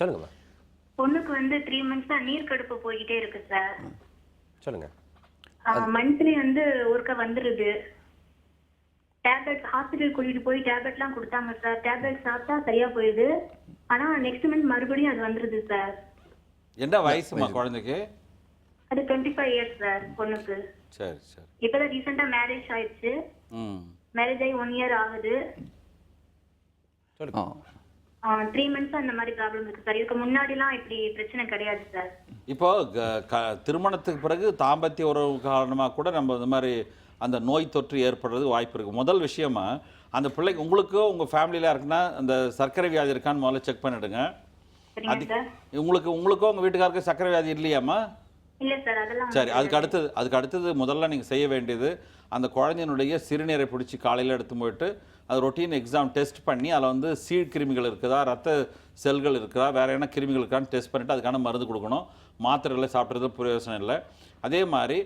சொல்லுங்கம்மா. பொண்ணுக்கு வந்து 3 months நீர் கடுப்பு போய்கிட்டே இருக்கு சார். சொல்லுங்க. மந்த்லி வந்து ஒருக்கா வந்துருது. டேப்லெட் ஹாஸ்பிட்டல் கூட்டிட்டு போய் டேப்லெட்லாம் கொடுத்தாங்க சார். டேப்லெட் சாப்பிட்டா சரியா போயிடுது. ஆனா நெக்ஸ்ட் மந்த் மறுபடியும் அது வந்துருது சார். என்ன வயசுமா குழந்தைக்கு? அது 25 years சார் பொண்ணுக்கு. சரி சரி. இப்பதான் ரீசெண்டா மேரேஜ் ஆயிடுச்சு. மேரேஜ் ஆகி 1 year ஆகுது. சொல்லுங்க. 3 months அந்த மாதிரி ப்ராப்ளம் இருக்கு சார். இதுக்கு முன்னாடிலாம் இப்படி பிரச்சனை கிடையாது சார். இப்போ திருமணத்துக்கு பிறகு தாம்பத்திய உறவு காரணமாக கூட நம்ம இந்த மாதிரி அந்த நோய் தொற்று ஏற்படுறது வாய்ப்பு இருக்குது. முதல் விஷயமா அந்த பிள்ளைக்கு உங்களுக்கோ உங்கள் ஃபேமிலியில் இருக்குன்னா அந்த சர்க்கரை வியாதி இருக்கான்னு முதல்ல செக் பண்ணிவிடுங்க. உங்களுக்கோ உங்கள் வீட்டுக்காருக்கு சர்க்கரை வியாதி இல்லையாம்மா? இல்ல சார், அதெல்லாம் சரி. அதுக்கு அடுத்தது முதல்ல நீங்கள் செய்ய வேண்டியது அந்த குழந்தையினுடைய சிறுநீரை பிடிச்சி காலையில் எடுத்து போயிட்டு அது ரொட்டீன் எக்ஸாம் டெஸ்ட் பண்ணி அதில் வந்து சீழ் கிருமிகள் இருக்குதா, ரத்த செல்கள் இருக்குதா, வேறு என்ன கிருமிகள் இருக்கான்னு டெஸ்ட் பண்ணிவிட்டு அதுக்கான மருந்து கொடுக்கணும். மாத்திரைகளை சாப்பிட்றது பிரயோஜனம் இல்லை. அதே மாதிரி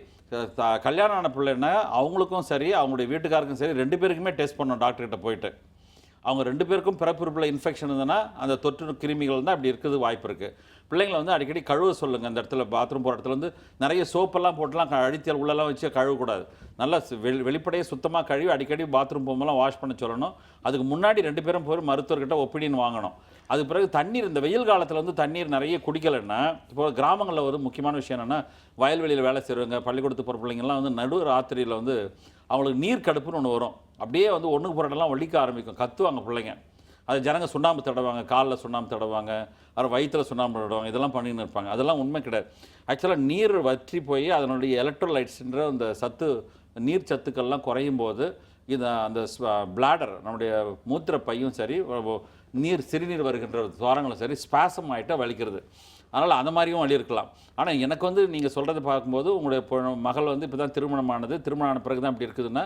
கல்யாணம் ஆன பிள்ளைன்னா அவங்களுக்கும் சரி அவங்களுடைய வீட்டுக்காருக்கும் சரி 2 பேருக்குமே டெஸ்ட் பண்ணணும் டாக்டர்கிட்ட போயிட்டு. அவங்க 2 பேருக்கும் பிறப்புறுப்பில் இன்ஃபெக்ஷன் இருந்ததுன்னா அந்த தொற்று கிருமிகள் தான் அப்படி இருக்குது வாய்ப்பு இருக்குது. பிள்ளைங்களை வந்து அடிக்கடி கழுவ சொல்லுங்கள். அந்த இடத்துல பாத்ரூம் போகிற இடத்துல வந்து நிறைய சோப்பெல்லாம் போட்டுலாம் அடித்தியல் உள்ளெல்லாம் வச்சு கழுவக்கூடாது. நல்லா வெளிப்படையே சுத்தமாக கழுவி அடிக்கடி பாத்ரூம் போகும்போதெல்லாம் வாஷ் பண்ண சொல்லணும். அதுக்கு முன்னாடி 2 பேரும் போய் மருத்துவர்கிட்ட ஒப்பீனியன் வாங்கணும். அது பிறகு தண்ணீர், இந்த வெயில் காலத்தில் வந்து தண்ணீர் நிறைய குடிக்கலைன்னா, இப்போ கிராமங்களில் ஒரு முக்கியமான விஷயம் என்னென்னா வயல்வெளியில் வேலை செய்கிறவங்க பள்ளிக்கூடத்துக்கு போகிற பிள்ளைங்கள்லாம் வந்து நடு ராத்திரியில் வந்து அவங்களுக்கு நீர் கடுப்புன்னு ஒன்று வரும். அப்படியே வந்து ஒன்றுக்கு போகிறதெல்லாம் ஒழிக்க ஆரம்பிக்கும், கத்துவாங்க பிள்ளைங்க. அது ஜனங்க சுண்ணாம்பு தடவாங்க, காலில் சுண்ணாம்பு தடவாங்க, அப்புறம் வயிற்றில் சுண்ணாம்பு தடவாங்க, இதெல்லாம் பண்ணின்னு இருப்பாங்க. அதெல்லாம் உண்மை கிடையாது. ஆக்சுவலாக நீர் வற்றி போய் அதனுடைய எலக்ட்ரோலைட்ஸ்ன்ற அந்த நீர் சத்துக்கள்லாம் குறையும் போது அந்த பிளாடர் நம்முடைய மூத்திர பையும் சரி சிறுநீர் வருகின்ற துவாரங்களும் சரி ஸ்பாசம் ஆகிட்டா வலிக்கிறது. அதனால் அந்த மாதிரியும் வழி இருக்கலாம். ஆனால் எனக்கு வந்து நீங்கள் சொல்கிறத பார்க்கும்போது உங்களுடைய மகள் வந்து இப்போ தான் திருமணம் ஆன பிறகு தான் இப்படி இருக்குதுன்னா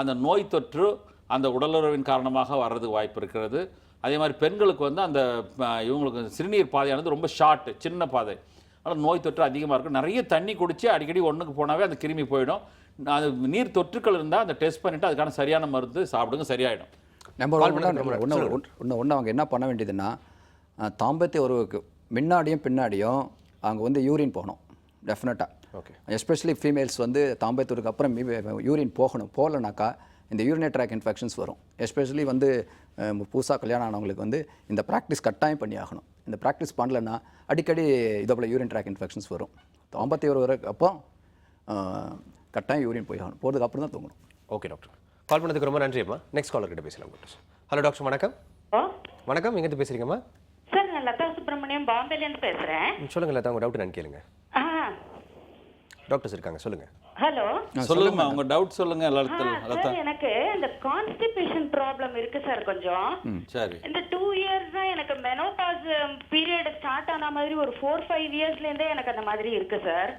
அந்த நோய் தொற்று அந்த உடலுறவின் காரணமாக வர்றதுக்கு வாய்ப்பு இருக்கிறது. அதே மாதிரி பெண்களுக்கு வந்து அந்த இவங்களுக்கு சிறுநீர் பாதையானது ரொம்ப சின்ன பாதை. அதனால் நோய் தொற்று அதிகமாக இருக்கும். நிறைய தண்ணி குடித்து அடிக்கடி ஒன்றுக்கு போனாவே அந்த கிருமி போயிடும். அது நீர் தொற்றுக்கள் இருந்தால் அந்த டெஸ்ட் பண்ணிவிட்டு அதுக்கான சரியான மருந்து சாப்பிடுங்க, சரியாயிடும். நம்பர் ஒன்று அவங்க என்ன பண்ண வேண்டியதுன்னா தாம்பத்திய உறவுக்கு முன்னாடியும் பின்னாடியும் அவங்க வந்து யூரின் போகணும் டெஃபினட்டாக. ஓகே. எஸ்பெஷலி ஃபீமேல்ஸ் வந்து தாம்பத்தியத்துக்கு அப்புறம் யூரின் போகலனாக்கா இந்த யூரினரி ட்ராக் இன்ஃபெக்ஷன்ஸ் வரும். எஸ்பெஷலி வந்து புதுசாக கல்யாணம் ஆனவங்களுக்கு வந்து இந்த ப்ராக்டிஸ் கட்டாயம் பண்ணி ஆகணும். இந்த ப்ராக்டிஸ் பண்ணலன்னா அடிக்கடி இதை போல் யூரின் ட்ராக் இன்ஃபெக்ஷன்ஸ் வரும். தாம்பத்திய உறவுக்கு அப்போ கட்டாயம் யூரின் போய் ஆகணும். போகிறதுக்கு அப்புறம் தான் தூங்கணும். ஓகே டாக்டர், கால் பண்ணதுக்கு ரொம்ப நன்றிம்மா. நெக்ஸ்ட் காலர் கிட்ட பேசலாம் டாக்டர். ஹலோ டாக்டர் வணக்கம். வணக்கம், எங்கேருந்து பேசுறீங்கம்மா? சார் நான் லதா சுப்ரமணியம் பாம்பேலேருந்து பேசுகிறேன். சொல்லுங்க லதா, உங்க டவுட் என்னன்னு கேளுங்க. டாக்டர்ஸ் இருக்காங்க, சொல்லுங்க. ஹலோ சொல்லுங்கம்மா, உங்க டவுட் சொல்லுங்க. சார் எனக்கு இந்த கான்ஸ்டிபேஷன் ப்ராப்ளம் இருக்கு சார் கொஞ்சம். சரி. இந்த 2 years தான் எனக்கு மெனோபாஸ் பீரியட் ஸ்டார்ட் ஆன மாதிரி ஒரு 4-5 yearsலேருந்தே எனக்கு அந்த மாதிரி இருக்கு சார்.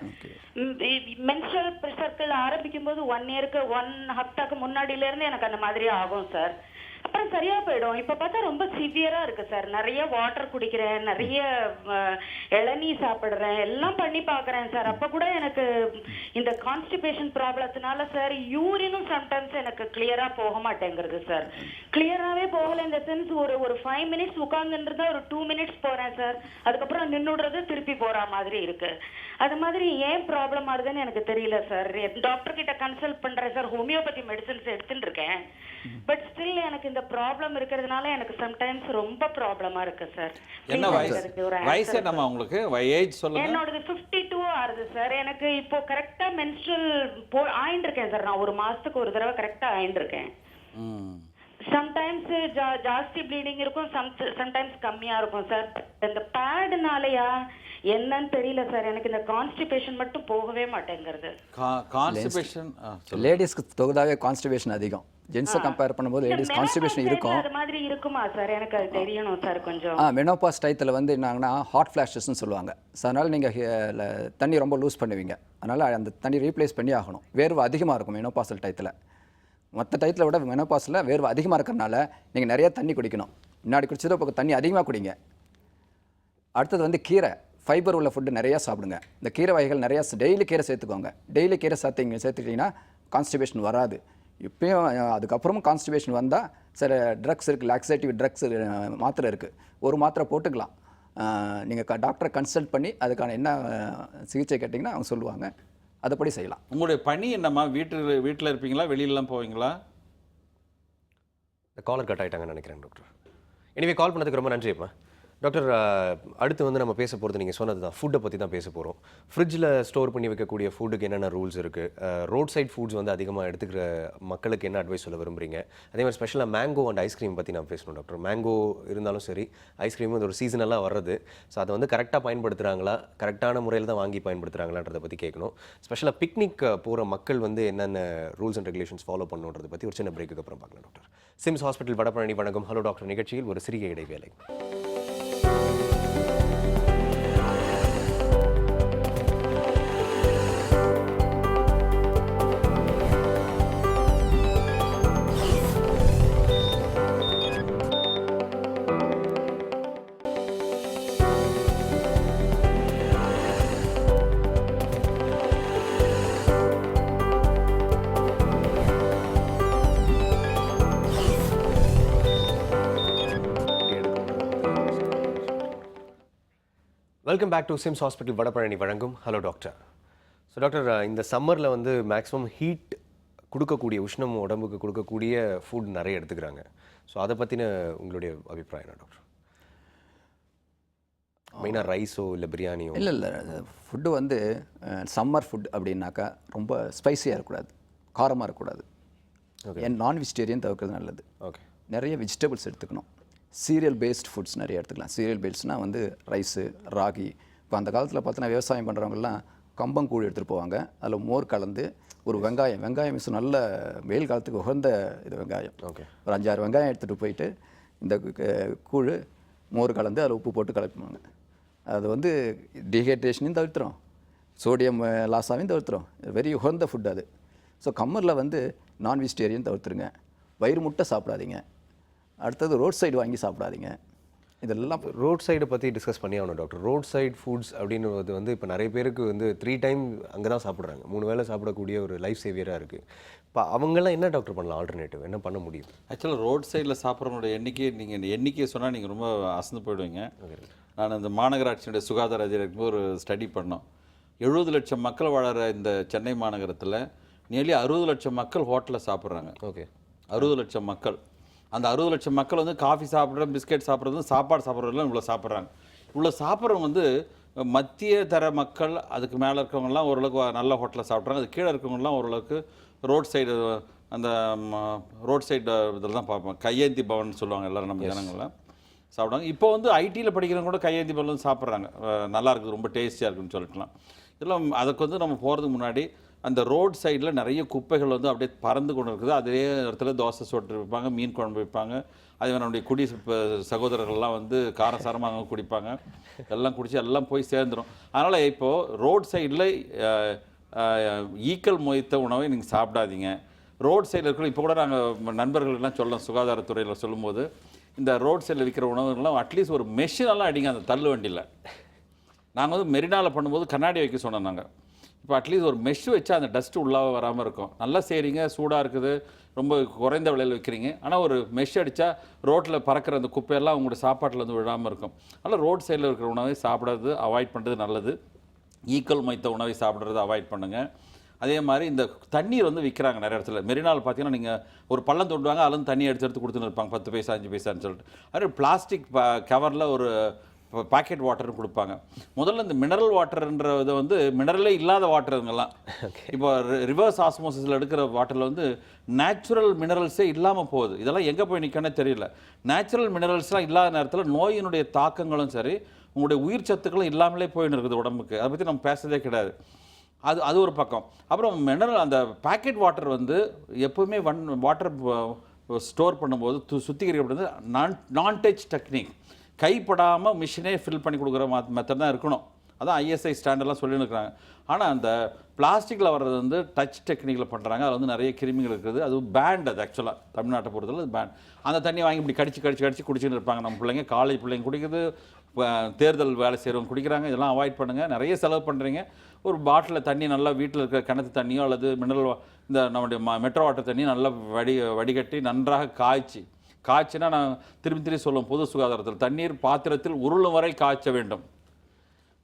மென்ஸ்ட்ரல் சர்க்கிள் ஆரம்பிக்கும் போது 1 yearக்கு 1 haftaக்கு முன்னாடியிலேருந்து எனக்கு அந்த மாதிரி ஆகும் சார். அப்புறம் சரியா போயிடும். இப்ப பார்த்தா ரொம்ப சிவியரா இருக்கு சார். நிறைய வாட்டர் குடிக்கிறேன், நிறைய இளநீ சாப்பிடுறேன், எல்லாம் பண்ணி பாக்குறேன் சார். அப்ப கூட எனக்கு இந்த கான்ஸ்டிபேஷன் ப்ராப்ளத்தினால சார் யூரினும் சம்டைம்ஸ் எனக்கு கிளியரா போக மாட்டேங்கிறது சார். கிளியராவே போகல. இந்த சென்ஸ் ஒரு 5 minutes உட்கார்ந்துருந்தா ஒரு 2 minutes போறேன் சார். அதுக்கப்புறம் நின்னுடுறது திருப்பி போற மாதிரி இருக்கு. அது மாதிரி ஏன் ப்ராப்ளம் ஆகுதுன்னு எனக்கு தெரியல சார். டாக்டர் கிட்ட கன்சல்ட் பண்றேன் சார். ஹோமியோபதி மெடிசன்ஸ் எடுத்துட்டு இருக்கேன். பட் ஸ்டில் எனக்கு இந்த ப்ராப்ளம் இருக்கிறதுனால எனக்கு சம்டைம்ஸ் ரொம்ப ப்ராப்ளமா இருக்கு சார். என்ன வயசு என்னமா உங்களுக்கு? ஏஜ் சொல்லுங்க. என்னோடது 52 ஆகுது சார். எனக்கு இப்போ கரெக்டா மென்ஸ்ட்ரல் ஆயிண்டிருக்கேன் சார். நான் 1 மாசத்துக்கு ஒரு தடவை கரெக்டா ஆயிண்டிருக்கேன். சம்டைம்ஸ் ஜாஸ்தி ப்ளீடிங் இருக்கும், சம்டைம்ஸ் கம்மியா இருக்கும் சார். இந்த பேடுனாலயா என்னன்னு தெரியல சார். எனக்கு இந்த கான்ஸ்டிபேஷன் மட்டும் போகவே மாட்டேங்கிறது. கான்ஸ்டிபேஷன் லேடிஸ்க்கு தொகுதாவே கான்ஸ்டிபேஷன் அதிகம். ஜென்ஸை கம்பேர் பண்ணும்போது லேடிஸ் கான்ஸ்டிபேஷன் இருக்கும். அது மாதிரி இருக்குமா சார்? எனக்கு அது தெரியணும் சார் கொஞ்சம். மெனோபாஸ் டயத்தில் வந்து என்னாங்கன்னா ஹாட் ஃப்ளாஷஸ்ன்னு சொல்லுவாங்க. ஸோ அதனால் நீங்கள் தண்ணி ரொம்ப லூஸ் பண்ணுவீங்க. அதனால் அந்த தண்ணி ரீப்ளேஸ் பண்ணி ஆகணும். வேர்வை அதிகமாக இருக்கும் மெனோபாசல் டயத்தில். மற்ற டயத்தில் விட மெனோபாஸில் வேர்வை அதிகமாக இருக்கிறனால நீங்கள் நிறைய தண்ணி குடிக்கணும். முன்னாடி குடிச்சதோ இப்போ தண்ணி அதிகமாக குடிங்க. அடுத்தது வந்து கீரை, ஃபைபர் உள்ள ஃபுட்டு நிறையா சாப்பிடுங்க. இந்த கீரை வகைகள் நிறையா டெய்லி கீரை சேர்த்துக்கோங்க. டெய்லி கீரை சேர்த்துக்கிட்டிங்கன்னா கான்ஸ்டிபேஷன் வராது. இப்பயும் அதுக்கப்புறமும் கான்ஸ்டிபேஷன் வந்தால் சில ட்ரக்ஸ் இருக்குது, லாக்ஸேட்டிவ் ட்ரக்ஸ் மாத்திரை இருக்குது. ஒரு மாத்திரை போட்டுக்கலாம். நீங்கள் டாக்டரை கன்சல்ட் பண்ணி அதுக்கான என்ன சிகிச்சை கேட்டிங்கன்னா அவங்க சொல்லுவாங்க, அதைப்படி செய்யலாம். உங்களுடைய பணி என்னம்மா? வீட்டில் இருப்பீங்களா, வெளியிலலாம் போவீங்களா? இந்த காலர் கட் ஆகிட்டாங்கன்னு நினைக்கிறேன் டாக்டர். எனிவே கால் பண்ணதுக்கு ரொம்ப நன்றிப்பா டாக்டர். அடுத்து வந்து நம்ம பேச போகிறது நீங்கள் சொன்னது தான், ஃபுட்டை பற்றி தான் பேச போகிறோம். ஃப்ரிட்ஜில் ஸ்டோர் பண்ணி வைக்கக்கூடிய ஃபுட்டுக்கு என்னென்ன ரூல்ஸ் இருக்குது, ரோட் சைட் ஃபுட்ஸ் வந்து அதிகமாக எடுத்துக்கிற மக்களுக்கு என்ன அட்வைஸ் சொல்ல விரும்புகிறீங்க, அதே மாதிரி ஸ்பெஷலாக மேங்கோ அண்ட் ஐஸ்கிரீம் பற்றி நான் பேசணும் டாக்டர். மேங்கோ இருந்தாலும் சரி, ஐஸ்கிரீமும் இது ஒரு சீசனெல்லாம் வர்றது. ஸோ அதை வந்து கரெக்டாக பயன்படுத்துகிறாங்களா, கரெக்டான முறையில் தான் வாங்கி பயன்படுத்துகிறாங்களான்றதை பற்றி கேட்கணும். ஸ்பெஷலாக பிக்னிக் போகிற மக்கள் வந்து என்னென்ன ரூல்ஸ் அண்ட் ரெகுலேஷன்ஸ் ஃபாலோ பண்ணணுன்றதை பற்றி ஒரு சின்ன பிரேக்குக்கு அப்புறம் பார்க்கலாம் டாக்டர். சிம்ஸ் ஹாஸ்பிட்டல் வடபழனி வணக்கம். ஹலோ டாக்டர் நிகழ்ச்சியில் ஒரு சிறிய இடைவேளை. Welcome back to SIMS hospital Vadapalani வழங்கும் ஹலோ டாக்டர். ஸோ டாக்டர், இந்த சம்மரில் வந்து மேக்ஸிமம் ஹீட் கொடுக்கக்கூடிய, உஷ்ணம் உடம்புக்கு கொடுக்கக்கூடிய ஃபுட் நிறைய எடுத்துக்கிறாங்க. ஸோ அதை பற்றின உங்களுடைய அபிப்பிராயம் என்ன டாக்டர்? மெயினாக ரைஸோ இல்லை பிரியாணியோ? இல்லை, ஃபுட்டு வந்து சம்மர் ஃபுட் அப்படின்னாக்கா ரொம்ப ஸ்பைஸியாக இருக்கக்கூடாது, காரமாக இருக்கக்கூடாது. ஏன் நான் வெஜிடேரியன் தவிர்க்கிறது நல்லது. ஓகே. நிறைய வெஜிடபிள்ஸ் எடுத்துக்கணும். சீரியல் பேஸ்ட் ஃபுட்ஸ் நிறைய எடுத்துக்கலாம். சீரியல் பேஸ்ட்னால் வந்து ரைஸு, ராகி. இப்போ அந்த காலத்தில் பார்த்தோன்னா விவசாயம் பண்ணுறவங்கலாம் கம்பங்கூழ் எடுத்துகிட்டு போவாங்க. அதில் மோர் கலந்து ஒரு வெங்காயம் மிஸ் நல்ல வெயில் காலத்துக்கு உகந்த இது வெங்காயம். ஓகே. ஒரு 5-6 வெங்காயம் எடுத்துகிட்டு போயிட்டு இந்த கூழ் மோர் கலந்து அதில் உப்பு போட்டு கலப்புவாங்க. அது வந்து டீஹைட்ரேஷனையும் தவிர்த்துரும், சோடியம் லாஸாவையும் தவிர்த்துரும். வெரி உகந்த ஃபுட் அது. ஸோ கம்மரில் வந்து நான் வெஜிடேரியன் தவிர்த்துருங்க. வயிறு முட்டை சாப்பிடாதீங்க. அடுத்தது ரோட் சைடு வாங்கி சாப்பிடாதீங்க. இதெல்லாம் ரோட் சைடை பற்றி டிஸ்கஸ் பண்ணி ஆகணும் டாக்டர். ரோட் சைடு ஃபுட்ஸ் அப்படின்றது வந்து இப்போ நிறைய பேருக்கு வந்து 3 டைம் அங்கே தான் சாப்பிட்றாங்க. 3 வேளை சாப்பிடக்கூடிய ஒரு லைஃப் சேவியராக இருக்குது. இப்போ அவங்கெல்லாம் என்ன டாக்டர் பண்ணலாம்? ஆல்டர்னேட்டிவ் என்ன பண்ண முடியும்? ஆக்சுவலாக ரோட் சைடில் சாப்பிட்றவங்களோட எண்ணிக்கையை சொன்னால் நீங்கள் ரொம்ப அசந்து போயிடுவீங்க. நான் இந்த மாநகராட்சியினுடைய சுகாதார அதிகாரிக்கு ஒரு ஸ்டடி பண்ணோம். 70 லட்சம் மக்கள் வாழற இந்த சென்னை மாநகரத்தில் நியர்லி 60 லட்சம் மக்கள் ஹோட்டலில் சாப்பிட்றாங்க. ஓகே. 60 லட்சம் மக்கள். அந்த 60 லட்சம் மக்கள் வந்து காஃபி சாப்பிட்றது, பிஸ்கெட் சாப்பிட்றது, சாப்பாடு சாப்பிட்றதுலாம் இவ்வளோ சாப்பிட்றாங்க. இவ்வளோ சாப்பிட்றவங்க வந்து மத்திய தர மக்கள், அதுக்கு மேலே இருக்கவங்கலாம் ஓரளவுக்கு நல்ல ஹோட்டலில் சாப்பிட்றாங்க. அது கீழே இருக்கவங்கலாம் ஓரளவுக்கு ரோட் சைடு, அந்த ரோட் சைடு இதில் தான் பார்ப்போம். கையேந்தி பவன் சொல்லுவாங்க எல்லோரும் நம்ம ஜனங்கள்லாம் சாப்பிடுவாங்க. இப்போ வந்து ஐடியில் படிக்கிறவங்க கூட கையேந்தி பவன் வந்து சாப்பிட்றாங்க. நல்லா இருக்குது, ரொம்ப டேஸ்டியாக இருக்குன்னு சொல்லிட்டுலாம். இதெல்லாம் அதுக்கு வந்து நம்ம போகிறதுக்கு முன்னாடி அந்த ரோட் சைடில் நிறைய குப்பைகள் வந்து அப்படியே பறந்து கொண்டு இருக்குது. அதே இடத்துல தோசை சோட்டு வைப்பாங்க, மீன் குழம்பு வைப்பாங்க. அதே மாதிரி நம்முடைய குடி சகோதரர்கள்லாம் வந்து காரசாரமாக குடிப்பாங்க. எல்லாம் குடித்து எல்லாம் போய் சேர்ந்துடும். அதனால் இப்போது ரோட் சைடில் ஈக்கள் மொய்த்த உணவை நீங்கள் சாப்பிடாதீங்க. ரோட் சைடில் இருக்கிற இப்போ கூட நாங்கள் நண்பர்களெல்லாம் சொல்லலாம், சுகாதாரத்துறையில் சொல்லும்போது இந்த ரோட் சைடில் விற்கிற உணவுகள்லாம் அட்லீஸ்ட் ஒரு மெஷினெல்லாம் அடிங்க அந்த தள்ளு வண்டியில். நாங்கள் வந்து மெரினாவில் பண்ணும்போது கண்ணாடி வைக்க சொன்னோம் நாங்கள். இப்போ அட்லீஸ்ட் ஒரு மெஷ் வச்சா அந்த டஸ்ட்டு உள்ளாக வராமல் இருக்கும். நல்லா செய்கிறீங்க, சூடாக இருக்குது, ரொம்ப குறைந்த விலையில் வைக்கிறீங்க. ஆனால் ஒரு மெஷ் அடித்தா ரோட்டில் பறக்கிற அந்த குப்பையெல்லாம் உங்களோட சாப்பாட்டில் வந்து விழாமல் இருக்கும். அதனால் ரோட் சைடில் இருக்கிற உணவை சாப்பிட்றது அவாய்ட் பண்ணுறது நல்லது. ஈக்கள் மொய்த்த உணவை சாப்பிட்றது அவாய்ட் பண்ணுங்கள். அதே மாதிரி இந்த தண்ணீர் வந்து விற்கிறாங்க நிறைய இடத்துல. மெரினாவில் பார்த்தீங்கன்னா நீங்கள் ஒரு பள்ளம் தோண்டுவாங்க, அதுலேருந்து தண்ணி எடுத்து கொடுத்துன்னு இருப்பாங்க 10 பைசா 5 பைசான்னு சொல்லிட்டு. அது பிளாஸ்டிக் கவரில் ஒரு பாக்கெட் வாட்டர்னு கொடுப்பாங்க. முதல்ல இந்த மினரல் வாட்டர்ன்ற இதை வந்து மினரலே இல்லாத வாட்டருங்கெல்லாம் இப்போ ரிவர்ஸ் ஆஸ்மோசிஸில் எடுக்கிற வாட்டரில் வந்து நேச்சுரல் மினரல்ஸே இல்லாமல் போகுது. இதெல்லாம் எங்கே போய் நிற்கனே தெரியல. நேச்சுரல் மினரல்ஸ்லாம் இல்லாத நேரத்தில் நோயினுடைய தாக்கங்களும் சரி, உங்களுடைய உயிர் சத்துக்களும் இல்லாமலே போயின்னு இருக்குது உடம்புக்கு. அதை பற்றி நம்ம பேசுறதே கிடையாது. அது ஒரு பக்கம். அப்புறம் மினரல் அந்த பேக்கெட் வாட்டர் வந்து எப்போவுமே வாட்டர் ஸ்டோர் பண்ணும்போது சுத்திகரிக்கப்படுறது நான் டச் டெக்னிக். கைப்படாமல் மிஷினே ஃபில் பண்ணி கொடுக்குற மெத்தட் தான் இருக்கணும். அதான் ISI ஸ்டாண்டர்ட்லாம் சொல்லின்னு இருக்கிறாங்க. ஆனால் அந்த பிளாஸ்டிக்கில் வர்றது வந்து டச் டெக்னிக்கில் பண்ணுறாங்க. அதில் வந்து நிறைய கிருமிகள் இருக்குது. அது பேண்ட். அது ஆக்சுவலாக தமிழ்நாட்டை பொறுத்தவரை அது பேண்ட். அந்த தண்ணியை வாங்கி இப்படி கடிச்சு குடிச்சுன்னு இருப்பாங்க நம்ம பிள்ளைங்க. காலேஜ் பிள்ளைங்க குடிக்குது, தேர்தல் வேலை செய்கிறவங்க குடிக்கிறாங்க. இதெல்லாம் அவாய்ட் பண்ணுங்கள். நிறைய செலவு பண்ணுறீங்க. ஒரு பாட்டிலில் தண்ணி நல்லா வீட்டில் இருக்கிற கிணத்து தண்ணியோ அல்லது மினரல் இந்த நம்முடைய மெட்ரோ வாட்டர் தண்ணி நல்லா வடிகட்டி நன்றாக காய்ச்சினா நான் திரும்பி சொல்லுவோம் பொது சுகாதாரத்தில் தண்ணீர் பாத்திரத்தில் உருளும் வரை காய்ச்ச வேண்டும்.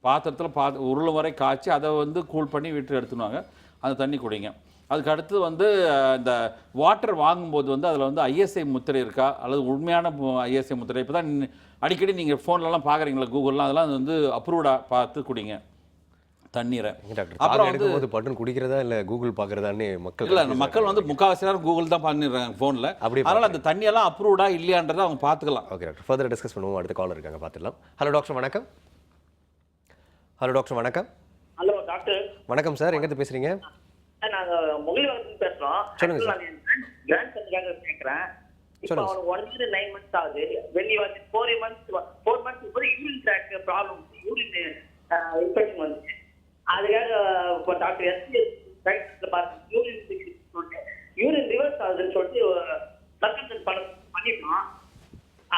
பாத்திரத்தில் உருளும் வரை காய்ச்சி அதை வந்து கூல் பண்ணி வீட்டில் எடுத்துடுவாங்க. அந்த தண்ணி குடிங்க. அதுக்கு அடுத்து வந்து இந்த வாட்டர் வாங்கும்போது வந்து அதில் வந்து ஐஎஸ்ஐ முத்திரை இருக்கா அல்லது உண்மையான ஐஎஸ்ஐ முத்திரை. இப்போ தான் அடிக்கடி நீங்கள் ஃபோன்லலாம் பார்க்குறீங்களா கூகுள்லாம், அதெல்லாம் வந்து அப்ரூவ்டாக பார்த்து குடிங்க தண்ணீரை. அப்புறம் வந்து பட்டன் குடிக்கிறதா இல்லை கூகுள் பார்க்குறதான்னு மக்கள் வந்து முக்கால்வாசி நேரம் கூகுள் தான் பண்ணிடுறாங்க ஃபோனில். அதனால் அந்த தண்ணியெல்லாம் அப்ரூவ்டா இல்லையான்றதை அவங்க பார்த்துக்கலாம். ஓகே டாக்டர், ஃபர்தர் டிஸ்கஸ் பண்ணுவோம். அடுத்த காலர் இருக்காங்க, பார்த்துடலாம். ஹலோ டாக்டர் வணக்கம். ஹலோ டாக்டர் வணக்கம். Hello doctor. வணக்கம் சார், எங்கேருந்து பேசுறீங்க? நாங்கள் முகில்வரத்துலேருந்து பேசுகிறோம். சொல்லுங்க சார். கிராண்ட் சனுக்காக கேட்குறேன். இப்போ அவனுக்கு 1 year 9 months ஆகுது. when he was 4 months ஒரு urine tract problem, urine infection வந்துச்சு. அதுக்காக இப்போ டாக்டர் எஸ்பி பார்த்து யூரின் சொல்லிட்டு யூரின் ரிவர்ஸ் ஆகுதுன்னு சொல்லிட்டு சர்க்கன்சன் பண்ணிட்டோம்.